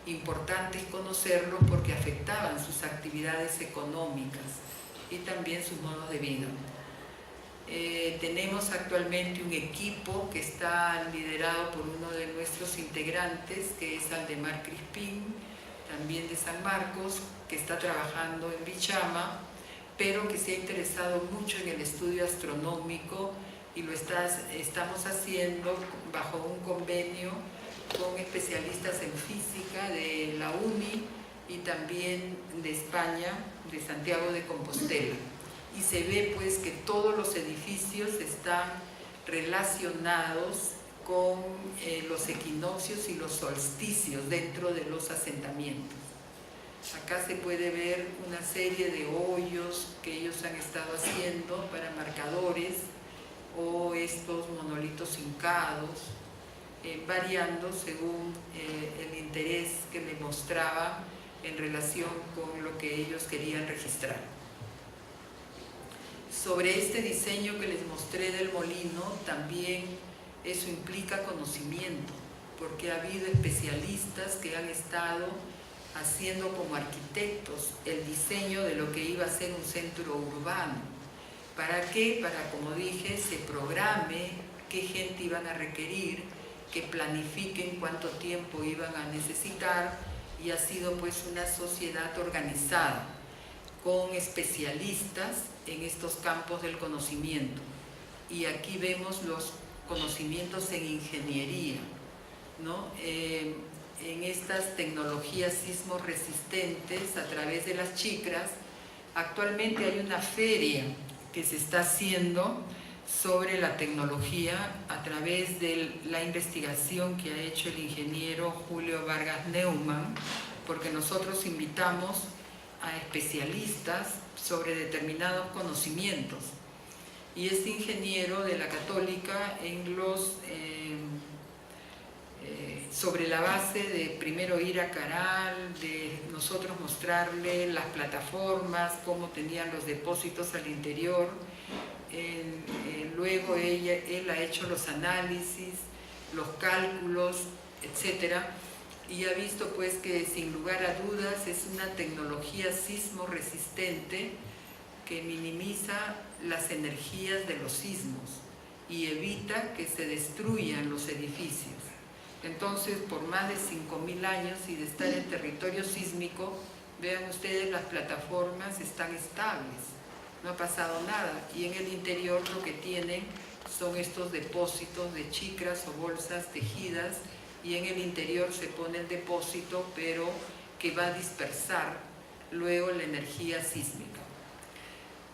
importantes conocerlos porque afectaban sus actividades económicas y también sus modos de vida. Tenemos actualmente un equipo que está liderado por uno de nuestros integrantes, que es Aldemar Crispín, también de San Marcos, que está trabajando en Bichama, pero que se ha interesado mucho en el estudio astronómico, y lo estamos haciendo bajo un convenio con especialistas en física de la UNI y también de España, de Santiago de Compostela. Y se ve pues que todos los edificios están relacionados con los equinoccios y los solsticios dentro de los asentamientos. Acá se puede ver una serie de hoyos que ellos han estado haciendo para marcadores, o estos monolitos hincados, variando según el interés que me mostraba en relación con lo que ellos querían registrar. Sobre este diseño que les mostré del molino, también eso implica conocimiento, porque ha habido especialistas que han estado haciendo como arquitectos el diseño de lo que iba a ser un centro urbano. ¿Para qué? Para, como dije, se programe qué gente iban a requerir, que planifiquen cuánto tiempo iban a necesitar, y ha sido pues una sociedad organizada con especialistas en estos campos del conocimiento. Y aquí vemos los conocimientos en ingeniería, ¿no? En estas tecnologías sismo resistentes a través de las chicras. Actualmente hay una feria que se está haciendo sobre la tecnología a través de la investigación que ha hecho el ingeniero Julio Vargas Neumann, porque nosotros invitamos a especialistas sobre determinados conocimientos. Y este ingeniero de la Católica, sobre la base de primero ir a Caral, de nosotros mostrarle las plataformas, cómo tenían los depósitos al interior, luego él ha hecho los análisis, los cálculos, etc. Y ha visto pues que sin lugar a dudas es una tecnología sismo resistente que minimiza las energías de los sismos y evita que se destruyan los edificios. Entonces, por más de 5.000 años y de estar en territorio sísmico, vean ustedes, las plataformas están estables, no ha pasado nada, y en el interior lo que tienen son estos depósitos de chicras o bolsas tejidas, y en el interior se pone el depósito, pero que va a dispersar luego la energía sísmica.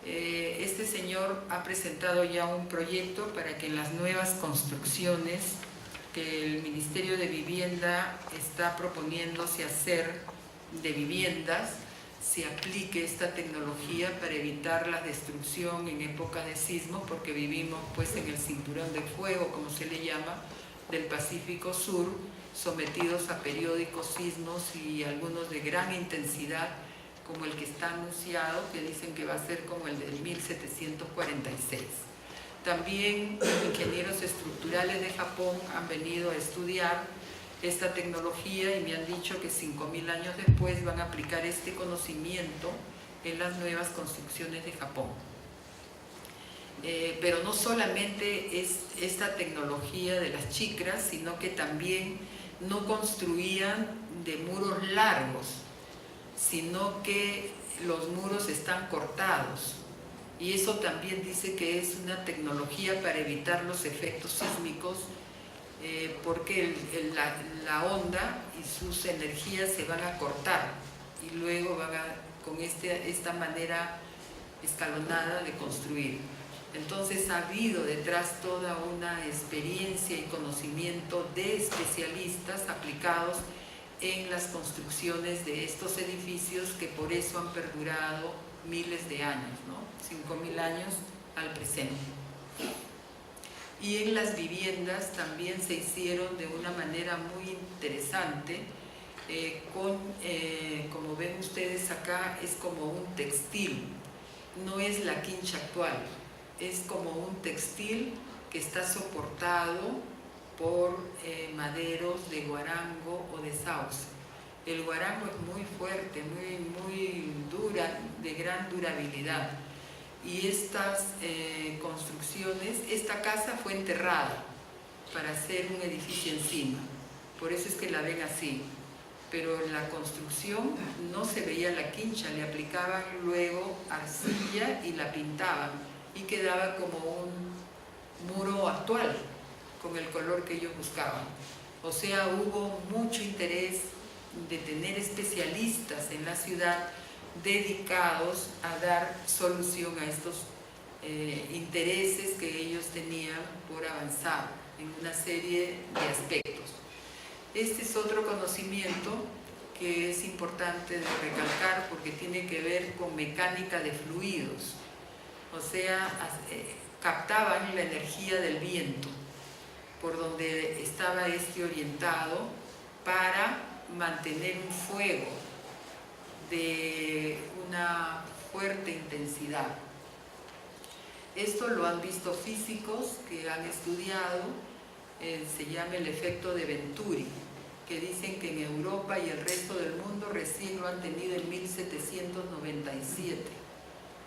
Este señor ha presentado ya un proyecto para que en las nuevas construcciones que el Ministerio de Vivienda está proponiéndose hacer de viviendas, se aplique esta tecnología para evitar la destrucción en época de sismo, porque vivimos pues en el cinturón de fuego, como se le llama, del Pacífico Sur, sometidos a periódicos sismos, y algunos de gran intensidad, como el que está anunciado, que dicen que va a ser como el del 1746. También ingenieros estructurales de Japón han venido a estudiar esta tecnología y me han dicho que 5.000 años después van a aplicar este conocimiento en las nuevas construcciones de Japón. Pero no solamente es esta tecnología de las chicras, sino que también no construían de muros largos, sino que los muros están cortados. Y eso también dice que es una tecnología para evitar los efectos sísmicos, porque la onda y sus energías se van a cortar y luego van con esta manera escalonada de construir. Entonces ha habido detrás toda una experiencia y conocimiento de especialistas aplicados en las construcciones de estos edificios que por eso han perdurado miles de años, ¿no? 5.000 años al presente. Y en las viviendas también se hicieron de una manera muy interesante, como ven ustedes acá, es como un textil, no es la quincha actual, es como un textil que está soportado por maderos de guarango o de sauce. El guarango es muy fuerte, muy dura, de gran durabilidad. Y estas construcciones, esta casa fue enterrada para hacer un edificio encima. Por eso es que la ven así. Pero en la construcción no se veía la quincha, le aplicaban luego arcilla y la pintaban. Y quedaba como un muro actual, con el color que ellos buscaban. O sea, hubo mucho interés de tener especialistas en la ciudad dedicados a dar solución a estos intereses que ellos tenían por avanzar en una serie de aspectos. Este es otro conocimiento que es importante de recalcar porque tiene que ver con mecánica de fluidos. O sea, captaban la energía del viento por donde estaba este orientado para mantener un fuego de una fuerte intensidad. Esto lo han visto físicos que han estudiado, se llama el efecto de Venturi, que dicen que en Europa y el resto del mundo recién lo han tenido en 1797.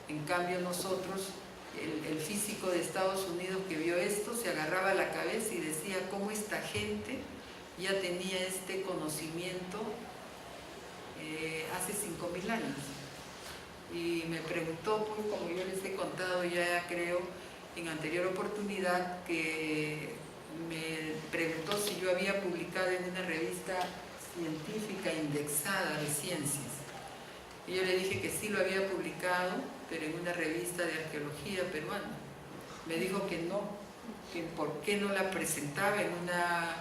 En cambio nosotros, el físico de Estados Unidos que vio esto se agarraba la cabeza y decía cómo esta gente ya tenía este conocimiento hace 5.000 años. Y me preguntó, pues, como yo les he contado ya creo en anterior oportunidad, que me preguntó si yo había publicado en una revista científica indexada de ciencias. Y yo le dije que sí lo había publicado, pero en una revista de arqueología peruana. Me dijo que no, que por qué no la presentaba en una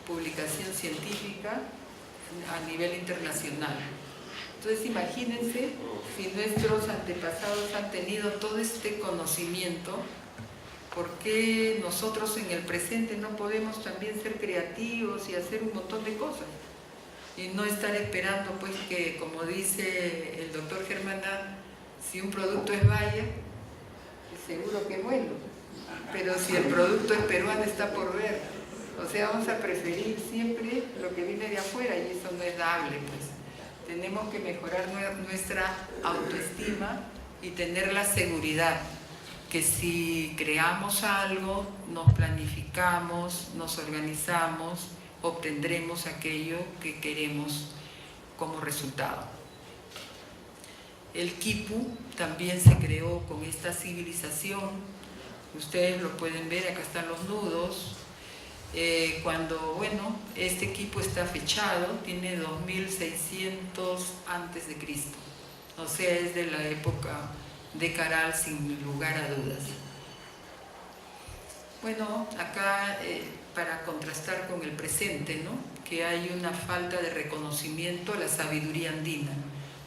publicación científica a nivel internacional. Entonces imagínense, si nuestros antepasados han tenido todo este conocimiento, ¿por qué nosotros en el presente no podemos también ser creativos y hacer un montón de cosas? Y no estar esperando, pues, que, como dice el doctor Germán, si un producto es vaya, es seguro que es bueno, pero si el producto es peruano está por ver. O sea, vamos a preferir siempre lo que viene de afuera y eso no es dable, pues. Tenemos que mejorar nuestra autoestima y tener la seguridad que si creamos algo, nos planificamos, nos organizamos, obtendremos aquello que queremos como resultado. El quipu también se creó con esta civilización. Ustedes lo pueden ver, acá están los nudos. Cuando, bueno, este quipu está fechado, tiene 2600 antes de Cristo. O sea, es de la época de Caral sin lugar a dudas. Bueno, acá para contrastar con el presente, ¿no? Que hay una falta de reconocimiento a la sabiduría andina,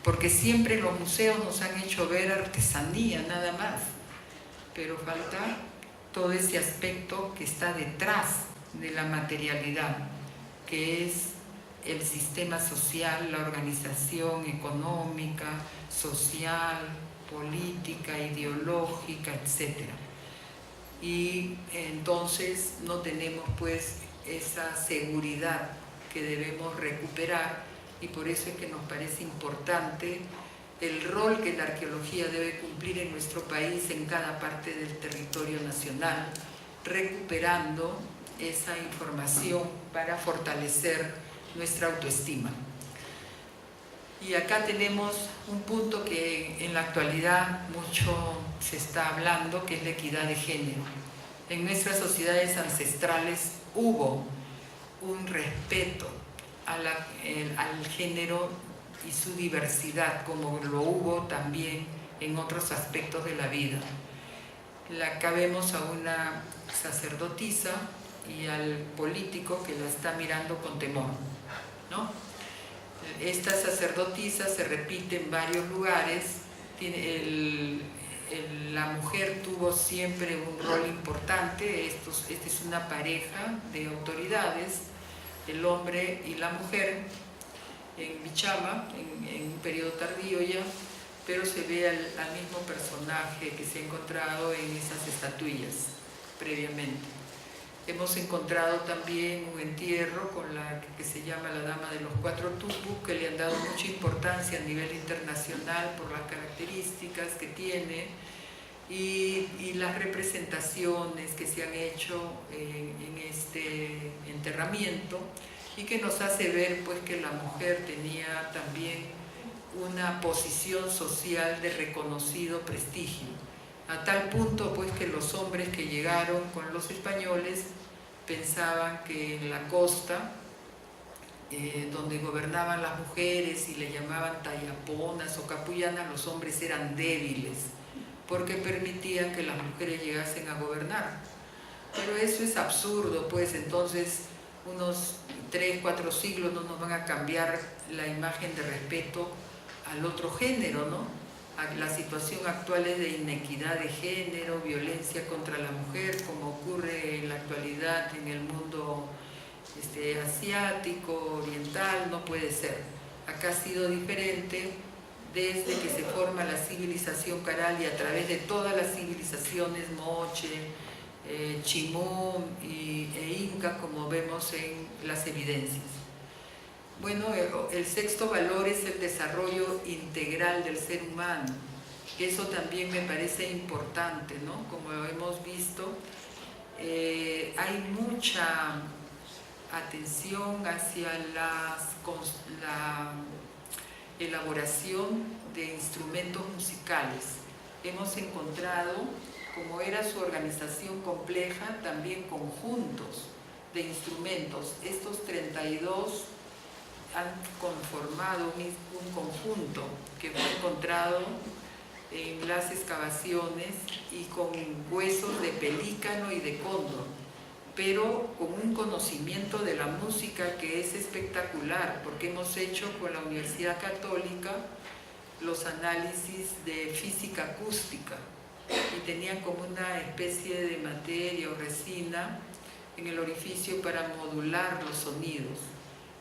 porque siempre los museos nos han hecho ver artesanía nada más, pero falta todo ese aspecto que está detrás de la materialidad, que es el sistema social, la organización económica, social, política, ideológica, etc. Y entonces no tenemos pues esa seguridad que debemos recuperar, y por eso es que nos parece importante el rol que la arqueología debe cumplir en nuestro país, en cada parte del territorio nacional, recuperando esa información para fortalecer nuestra autoestima. Y acá tenemos un punto que en la actualidad mucho se está hablando, que es la equidad de género. En nuestras sociedades ancestrales hubo un respeto al género y su diversidad, como lo hubo también en otros aspectos de la vida. Acá vemos a una sacerdotisa y al político que la está mirando con temor, ¿no? Esta sacerdotisa se repite en varios lugares. La mujer tuvo siempre un rol importante. Esta es una pareja de autoridades, el hombre y la mujer, en Bichama, en un periodo tardío ya, pero se ve al mismo personaje que se ha encontrado en esas estatuillas previamente. Hemos encontrado también un entierro con la que se llama la Dama de los Cuatro Tupus, que le han dado mucha importancia a nivel internacional por las características que tiene y las representaciones que se han hecho en este enterramiento, y que nos hace ver pues que la mujer tenía también una posición social de reconocido prestigio, a tal punto pues que los hombres que llegaron con los españoles pensaban que en la costa, donde gobernaban las mujeres y le llamaban tayaponas o capullanas, los hombres eran débiles, porque permitían que las mujeres llegasen a gobernar. Pero eso es absurdo, pues entonces unos 3, 4 siglos no nos van a cambiar la imagen de respeto al otro género, ¿no? La situación actual es de inequidad de género, violencia contra la mujer, como ocurre en la actualidad en el mundo asiático, oriental. No puede ser. Acá ha sido diferente desde que se forma la civilización caral y a través de todas las civilizaciones, Moche, Chimú e Inca, como vemos en las evidencias. Bueno, el sexto valor es el desarrollo integral del ser humano. Eso también me parece importante, ¿no? Como hemos visto, hay mucha atención hacia la elaboración de instrumentos musicales. Hemos encontrado, como era su organización compleja, también conjuntos de instrumentos. Estos 32 han conformado un conjunto que fue encontrado en las excavaciones y con huesos de pelícano y de cóndor, pero con un conocimiento de la música que es espectacular, porque hemos hecho con la Universidad Católica los análisis de física acústica y tenían como una especie de materia o resina en el orificio para modular los sonidos.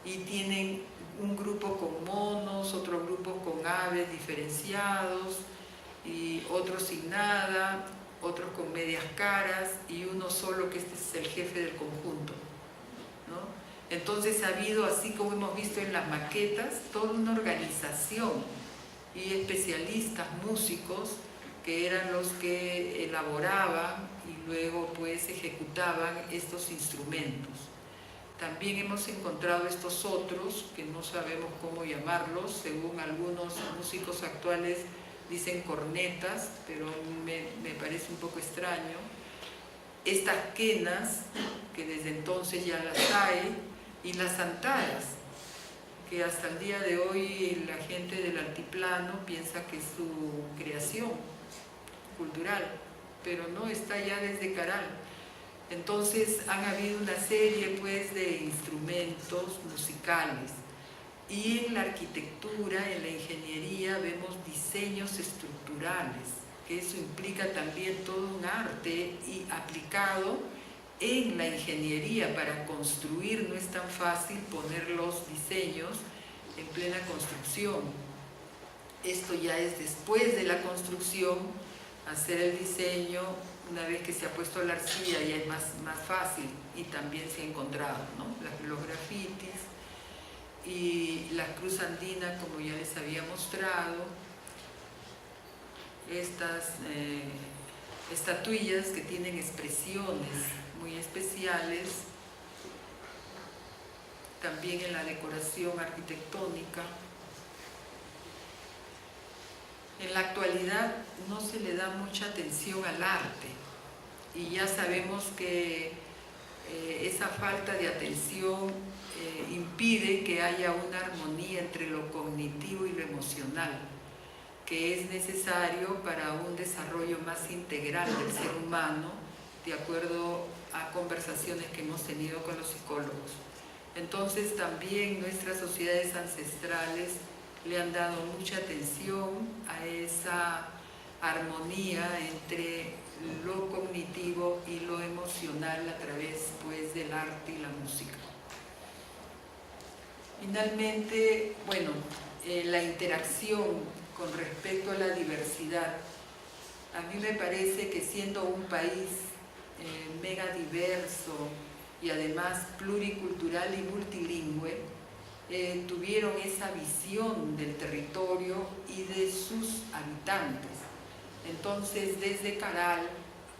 Y tienen un grupo con monos, otro grupo con aves diferenciados, y otros sin nada, otros con medias caras, y uno solo, que este es el jefe del conjunto, ¿no? Entonces ha habido, así como hemos visto en las maquetas, toda una organización y especialistas músicos que eran los que elaboraban y luego pues ejecutaban estos instrumentos. También hemos encontrado estos otros, que no sabemos cómo llamarlos, según algunos músicos actuales dicen cornetas, pero me parece un poco extraño. Estas quenas, que desde entonces ya las hay, y las antaras, que hasta el día de hoy la gente del altiplano piensa que es su creación cultural, pero no, está ya desde Caral. Entonces han habido una serie pues de instrumentos musicales, y en la arquitectura, en la ingeniería vemos diseños estructurales, que eso implica también todo un arte y aplicado en la ingeniería. Para construir no es tan fácil poner los diseños en plena construcción. Esto ya es después de la construcción, hacer el diseño. Una vez que se ha puesto la arcilla ya es más fácil, y también se ha encontrado, ¿no? Los grafitis y la cruz andina, como ya les había mostrado, estas estatuillas que tienen expresiones muy especiales, también en la decoración arquitectónica. En la actualidad no se le da mucha atención al arte y ya sabemos que esa falta de atención impide que haya una armonía entre lo cognitivo y lo emocional, que es necesario para un desarrollo más integral del ser humano, de acuerdo a conversaciones que hemos tenido con los psicólogos. Entonces también nuestras sociedades ancestrales le han dado mucha atención a esa armonía entre lo cognitivo y lo emocional a través, pues, del arte y la música. Finalmente, bueno, la interacción con respecto a la diversidad. A mí me parece que siendo un país mega diverso y además pluricultural y multilingüe, tuvieron esa visión del territorio y de sus habitantes. Entonces, desde Caral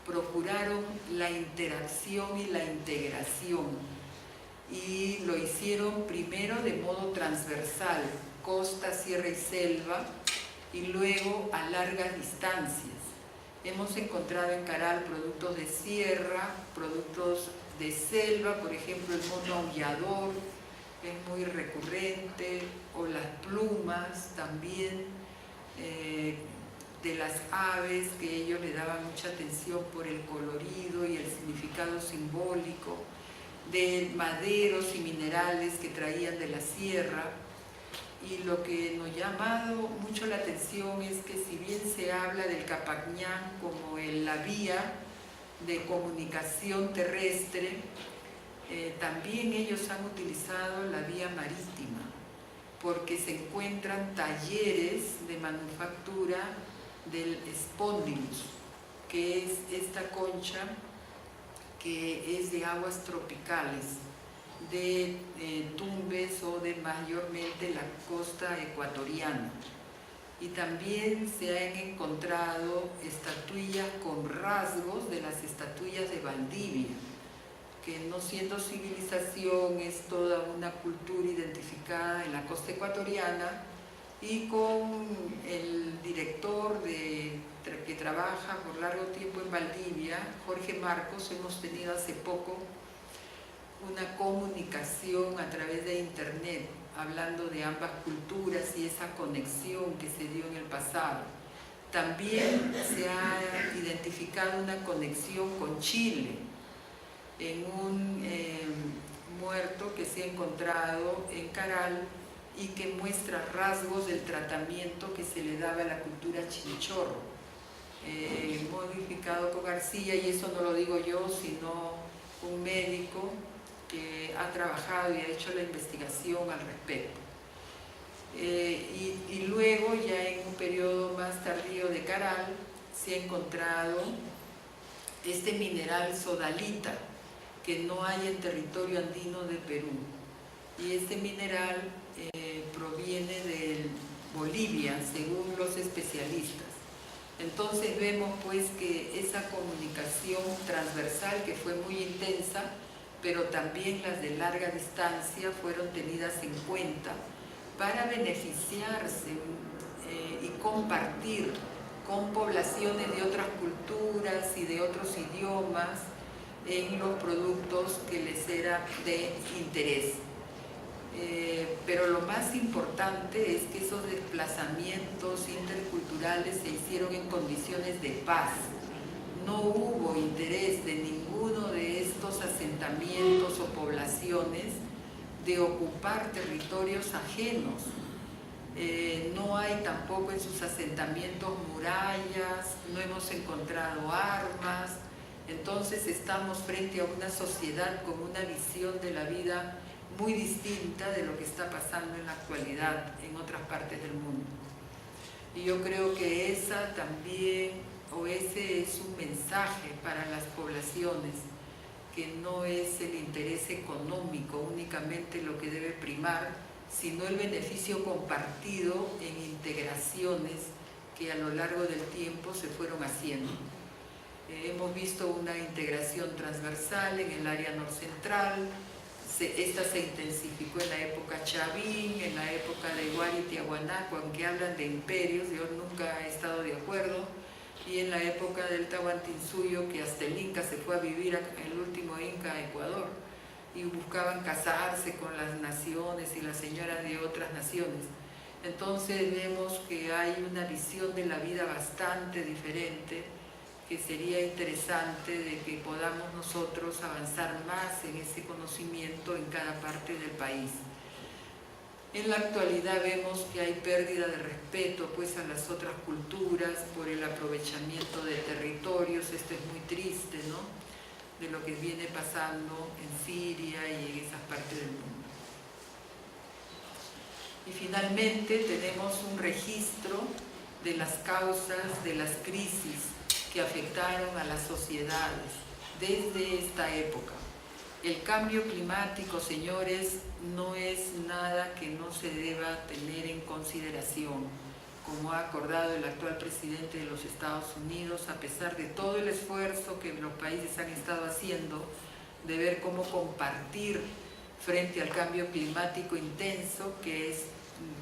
procuraron la interacción y la integración, y lo hicieron primero de modo transversal, costa, sierra y selva, y luego a largas distancias. Hemos encontrado en Caral productos de sierra, productos de selva, por ejemplo el mono aullador es muy recurrente, o las plumas también de las aves, que ellos le daban mucha atención por el colorido y el significado simbólico, de maderos y minerales que traían de la sierra. Y lo que nos ha llamado mucho la atención es que, si bien se habla del Capacñán como la vía de comunicación terrestre, también ellos han utilizado la vía marítima, porque se encuentran talleres de manufactura del spondylus, que es esta concha que es de aguas tropicales, de Tumbes o de mayormente la costa ecuatoriana. Y también se han encontrado estatuillas con rasgos de las estatuillas de Valdivia, que, no siendo civilización, es toda una cultura identificada en la costa ecuatoriana, y con el director que trabaja por largo tiempo en Valdivia, Jorge Marcos, hemos tenido hace poco una comunicación a través de internet, hablando de ambas culturas y esa conexión que se dio en el pasado. También se ha identificado una conexión con Chile, en un muerto que se ha encontrado en Caral y que muestra rasgos del tratamiento que se le daba a la cultura chinchorro, modificado con arcilla, y eso no lo digo yo, sino un médico que ha trabajado y ha hecho la investigación al respecto. Y luego, ya en un periodo más tardío de Caral, se ha encontrado este mineral sodalita, que no hay en territorio andino de Perú. Y este mineral proviene de Bolivia, según los especialistas. Entonces vemos pues que esa comunicación transversal, que fue muy intensa, pero también las de larga distancia, fueron tenidas en cuenta para beneficiarse y compartir con poblaciones de otras culturas y de otros idiomas en los productos que les era de interés. Pero lo más importante es que esos desplazamientos interculturales se hicieron en condiciones de paz. No hubo interés de ninguno de estos asentamientos o poblaciones de ocupar territorios ajenos. No hay tampoco en sus asentamientos murallas, no hemos encontrado armas. Entonces estamos frente a una sociedad con una visión de la vida muy distinta de lo que está pasando en la actualidad en otras partes del mundo. Y yo creo que esa también, o ese es un mensaje para las poblaciones, que no es el interés económico únicamente lo que debe primar, sino el beneficio compartido en integraciones que a lo largo del tiempo se fueron haciendo. Hemos visto una integración transversal en el área norcentral. Esta se intensificó en la época Chavín, en la época de Huari y Tiahuanaco, aunque hablan de imperios, yo nunca he estado de acuerdo, y en la época del Tahuantinsuyo, que hasta el Inca se fue a vivir, el último Inca, a Ecuador, y buscaban casarse con las naciones y las señoras de otras naciones. Entonces vemos que hay una visión de la vida bastante diferente, que sería interesante de que podamos nosotros avanzar más en ese conocimiento en cada parte del país. En la actualidad vemos que hay pérdida de respeto pues a las otras culturas por el aprovechamiento de territorios. Esto es muy triste, ¿no?, de lo que viene pasando en Siria y en esas partes del mundo. Y finalmente tenemos un registro de las causas de las crisis que afectaron a las sociedades desde esta época. El cambio climático, señores, no es nada que no se deba tener en consideración, como ha acordado el actual presidente de los Estados Unidos, a pesar de todo el esfuerzo que los países han estado haciendo de ver cómo compartir frente al cambio climático intenso, que es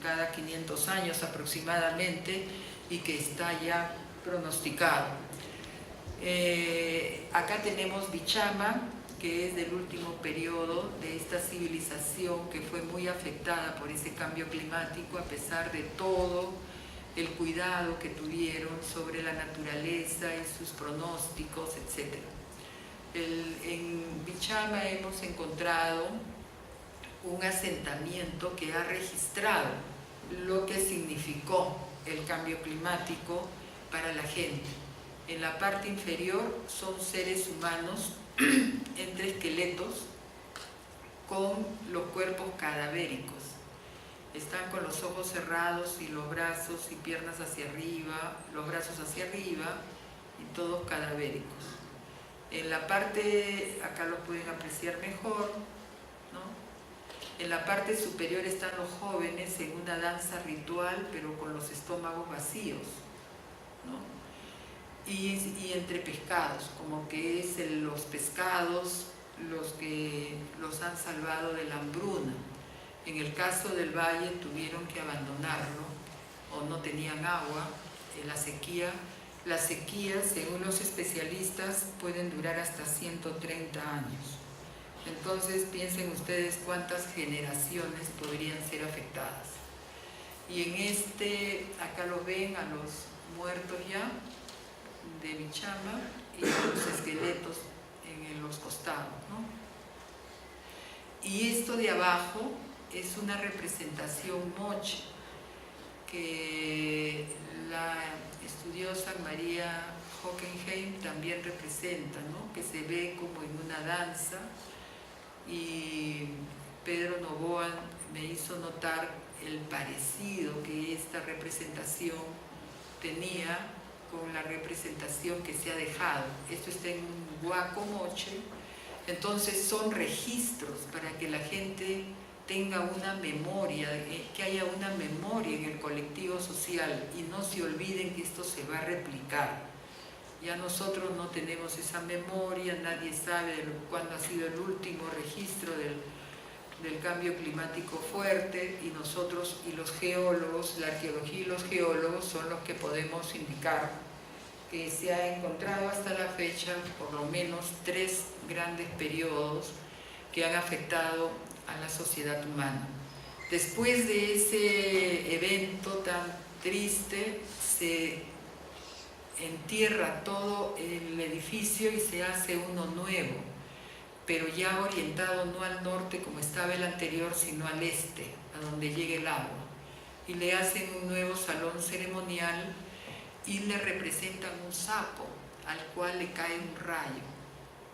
cada 500 años aproximadamente y que está ya pronosticado. Acá tenemos Bichama, que es del último periodo de esta civilización que fue muy afectada por ese cambio climático, a pesar de todo el cuidado que tuvieron sobre la naturaleza y sus pronósticos, etc. En Bichama hemos encontrado un asentamiento que ha registrado lo que significó el cambio climático para la gente. En la parte inferior son seres humanos entre esqueletos con los cuerpos cadavéricos. Están con los ojos cerrados y los brazos y piernas hacia arriba, los brazos hacia arriba y todos cadavéricos. En la parte, acá lo pueden apreciar mejor, ¿no? En la parte superior están los jóvenes en una danza ritual, pero con los estómagos vacíos, ¿no? Y entre pescados, como que es los pescados los que los han salvado de la hambruna. En el caso del valle tuvieron que abandonarlo o no tenían agua. La sequía, según los especialistas, pueden durar hasta 130 años. Entonces piensen ustedes cuántas generaciones podrían ser afectadas. Y en acá lo ven a los muertos ya de Bichama y los esqueletos en los costados, ¿no? Y esto de abajo es una representación moche que la estudiosa María Hockenheim también representa, ¿no?, que se ve como en una danza, y Pedro Novoa me hizo notar el parecido que esta representación tenía con la representación que se ha dejado. Esto está en un huaco moche. Entonces son registros para que la gente tenga una memoria, que haya una memoria en el colectivo social y no se olviden que esto se va a replicar. Ya nosotros no tenemos esa memoria, nadie sabe cuándo ha sido el último registro del cambio climático fuerte, y nosotros y los geólogos, la arqueología y los geólogos son los que podemos indicar que se ha encontrado hasta la fecha por lo menos 3 grandes periodos que han afectado a la sociedad humana. Después de ese evento tan triste, se entierra todo el edificio y se hace uno nuevo, pero ya orientado no al norte como estaba el anterior, sino al este, a donde llegue el agua. Y le hacen un nuevo salón ceremonial y le representan un sapo al cual le cae un rayo.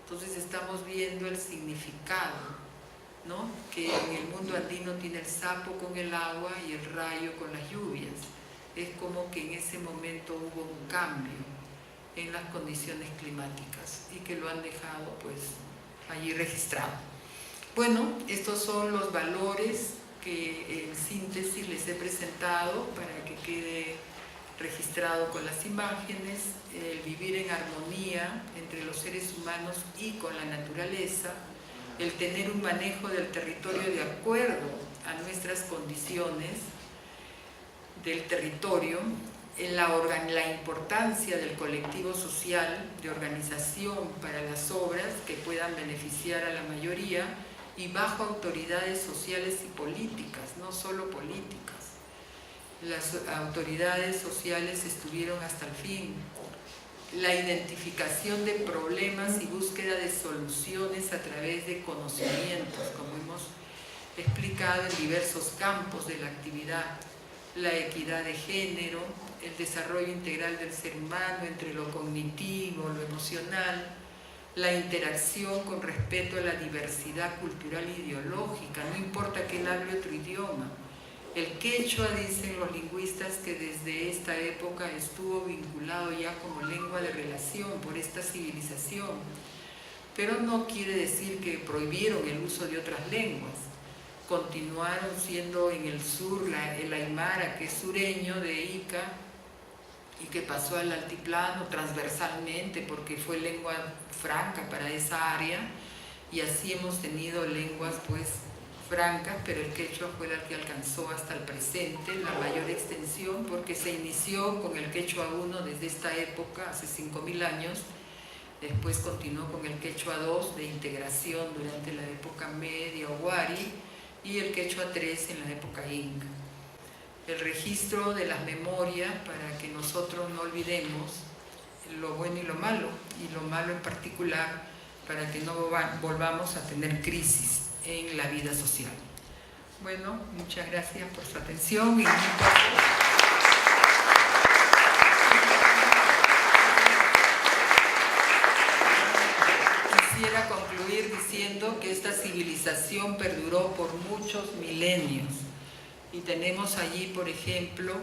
Entonces estamos viendo el significado, ¿no?, que en el mundo andino tiene el sapo con el agua y el rayo con las lluvias. Es como que en ese momento hubo un cambio en las condiciones climáticas y que lo han dejado pues allí registrado. Bueno, estos son los valores que en síntesis les he presentado para que quede registrado con las imágenes: el vivir en armonía entre los seres humanos y con la naturaleza, el tener un manejo del territorio de acuerdo a nuestras condiciones del territorio, la importancia del colectivo social, de organización para las obras que puedan beneficiar a la mayoría y bajo autoridades sociales y políticas, no solo políticas. Las autoridades sociales estuvieron hasta el fin. La identificación de problemas y búsqueda de soluciones a través de conocimientos, como hemos explicado en diversos campos de la actividad. La equidad de género, el desarrollo integral del ser humano entre lo cognitivo, lo emocional, la interacción con respeto a la diversidad cultural e ideológica, no importa que él hable otro idioma. El quechua, dicen los lingüistas, que desde esta época estuvo vinculado ya como lengua de relación por esta civilización, pero no quiere decir que prohibieron el uso de otras lenguas. Continuaron siendo en el sur el aymara, que es sureño de Ica y que pasó al altiplano transversalmente porque fue lengua franca para esa área, y así hemos tenido lenguas pues francas, pero el quechua fue la que alcanzó hasta el presente la mayor extensión, porque se inició con el quechua 1 desde esta época, hace 5.000 años. Después continuó con el quechua 2 de integración durante la época media o Wari, y el quechua 3 en la época Inca. El registro de las memorias para que nosotros no olvidemos lo bueno y lo malo en particular, para que no volvamos a tener crisis en la vida social. Bueno, muchas gracias por su atención. Quisiera concluir diciendo que esta civilización perduró por muchos milenios, y tenemos allí, por ejemplo,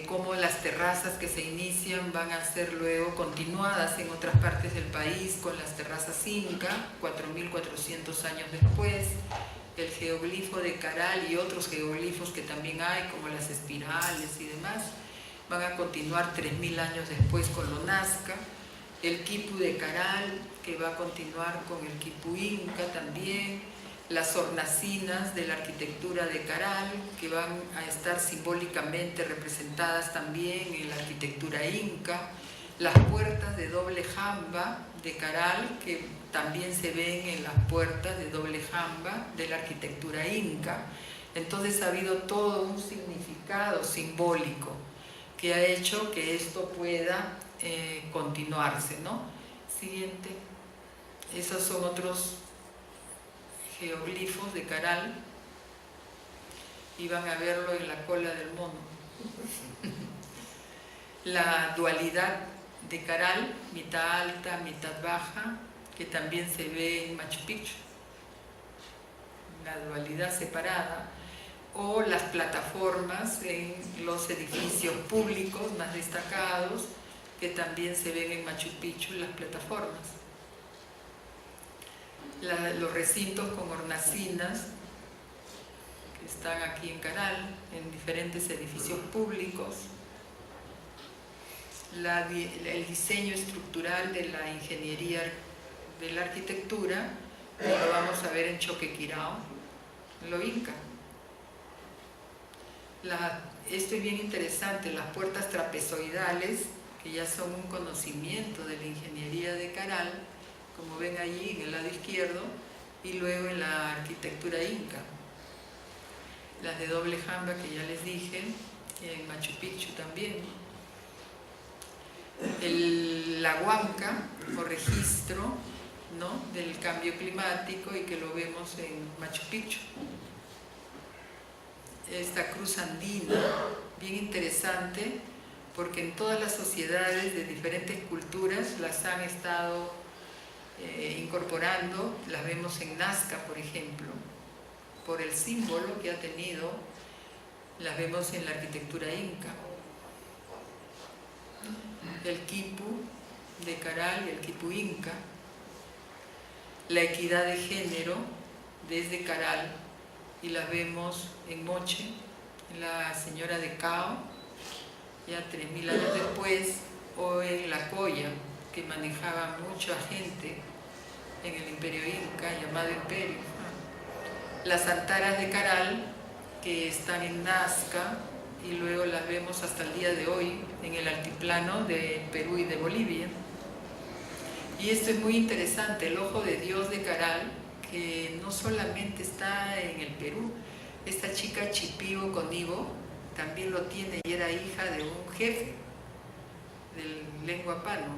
cómo las terrazas que se inician van a ser luego continuadas en otras partes del país con las terrazas Inca, 4.400 años después. El geoglifo de Caral y otros geoglifos que también hay, como las espirales y demás, van a continuar 3.000 años después con lo Nazca. El quipu de Caral, que va a continuar con el quipu Inca también. Las hornacinas de la arquitectura de Caral, que van a estar simbólicamente representadas también en la arquitectura inca. Las puertas de doble jamba de Caral, que también se ven en las puertas de doble jamba de la arquitectura inca. Entonces ha habido todo un significado simbólico que ha hecho que esto pueda continuarse, ¿no? Siguiente. Esos son otros geoglifos de Caral, y van a verlo en la cola del mono. La dualidad de Caral, mitad alta, mitad baja, que también se ve en Machu Picchu, la dualidad separada, o las plataformas en los edificios públicos más destacados, que también se ven en Machu Picchu, las plataformas. Los recintos con hornacinas que están aquí en Caral, en diferentes edificios públicos. El diseño estructural de la ingeniería de la arquitectura, lo vamos a ver en Choquequirao, lo Inca. Esto es bien interesante, las puertas trapezoidales, que ya son un conocimiento de la ingeniería de Caral, como ven allí en el lado izquierdo, y luego en la arquitectura inca. Las de doble jamba que ya les dije, en Machu Picchu también. La huanca, o registro, ¿no?, del cambio climático, y que lo vemos en Machu Picchu. Esta cruz andina, bien interesante, porque en todas las sociedades de diferentes culturas las han estado incorporando. Las vemos en Nazca, por ejemplo, por el símbolo que ha tenido. Las vemos en la arquitectura inca. El quipu de Caral y el quipu inca. La equidad de género desde Caral y las vemos en Moche, la señora de Cao, ya 3000 años después, o en La Colla, que manejaba mucha gente en el Imperio Inca, llamado Imperio. Las antaras de Caral, que están en Nazca, y luego las vemos hasta el día de hoy en el altiplano de Perú y de Bolivia. Y esto es muy interesante, el ojo de Dios de Caral, que no solamente está en el Perú, esta chica Chipío Conibo también lo tiene y era hija de un jefe del lenguapano.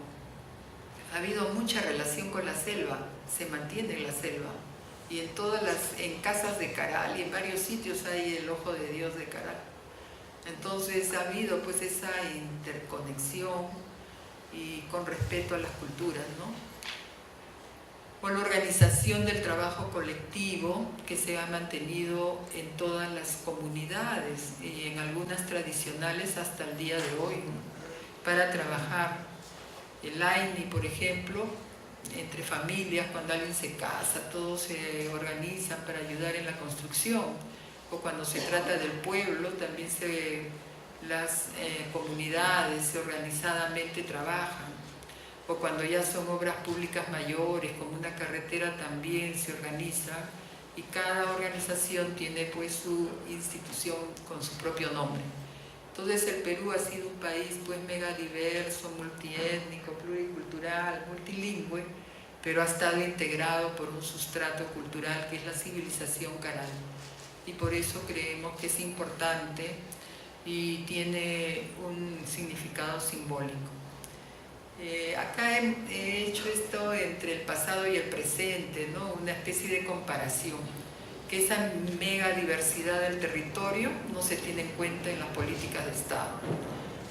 Ha habido mucha relación con la selva, se mantiene en la selva, y en casas de Caral y en varios sitios hay el ojo de Dios de Caral. Entonces ha habido pues esa interconexión y con respeto a las culturas, ¿no? Por la organización del trabajo colectivo que se ha mantenido en todas las comunidades y en algunas tradicionales hasta el día de hoy, ¿no? Para trabajar el AINI, por ejemplo, entre familias, cuando alguien se casa, todos se organizan para ayudar en la construcción, o cuando se trata del pueblo, también las comunidades organizadamente trabajan, o cuando ya son obras públicas mayores, como una carretera, también se organiza, y cada organización tiene pues su institución con su propio nombre. Entonces el Perú ha sido un país pues mega diverso, multiétnico, pluricultural, multilingüe, pero ha estado integrado por un sustrato cultural que es la civilización Caral. Y por eso creemos que es importante y tiene un significado simbólico. Acá he hecho esto entre el pasado y el presente, ¿no? Una especie de comparación, que esa mega diversidad del territorio no se tiene en cuenta en las políticas de Estado.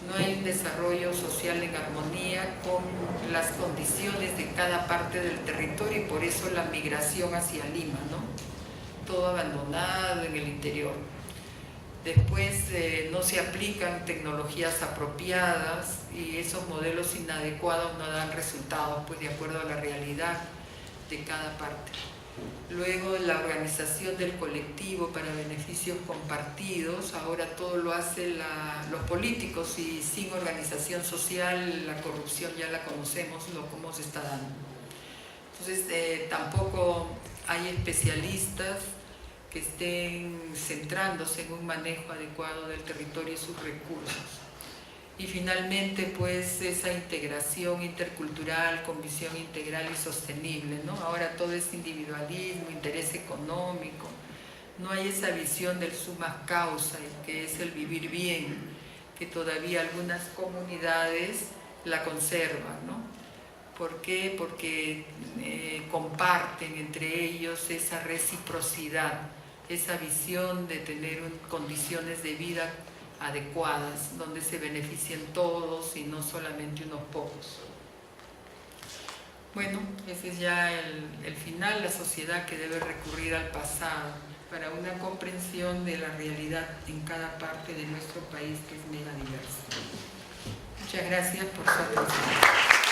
No hay un desarrollo social en armonía con las condiciones de cada parte del territorio y por eso la migración hacia Lima, ¿no? Todo abandonado en el interior. Después no se aplican tecnologías apropiadas y esos modelos inadecuados no dan resultados pues, de acuerdo a la realidad de cada parte. Luego la organización del colectivo para beneficios compartidos, ahora todo lo hacen los políticos y sin organización social la corrupción ya la conocemos, cómo se está dando. Entonces tampoco hay especialistas que estén centrándose en un manejo adecuado del territorio y sus recursos. Y finalmente, pues, esa integración intercultural con visión integral y sostenible, ¿no? Ahora todo es individualismo, interés económico, no hay esa visión del summa causa, que es el vivir bien, que todavía algunas comunidades la conservan, ¿no? ¿Por qué? Porque comparten entre ellos esa reciprocidad, esa visión de tener condiciones de vida adecuadas, donde se beneficien todos y no solamente unos pocos. Bueno, ese es ya el final, la sociedad que debe recurrir al pasado para una comprensión de la realidad en cada parte de nuestro país, que es mega diversa. Muchas gracias por su atención.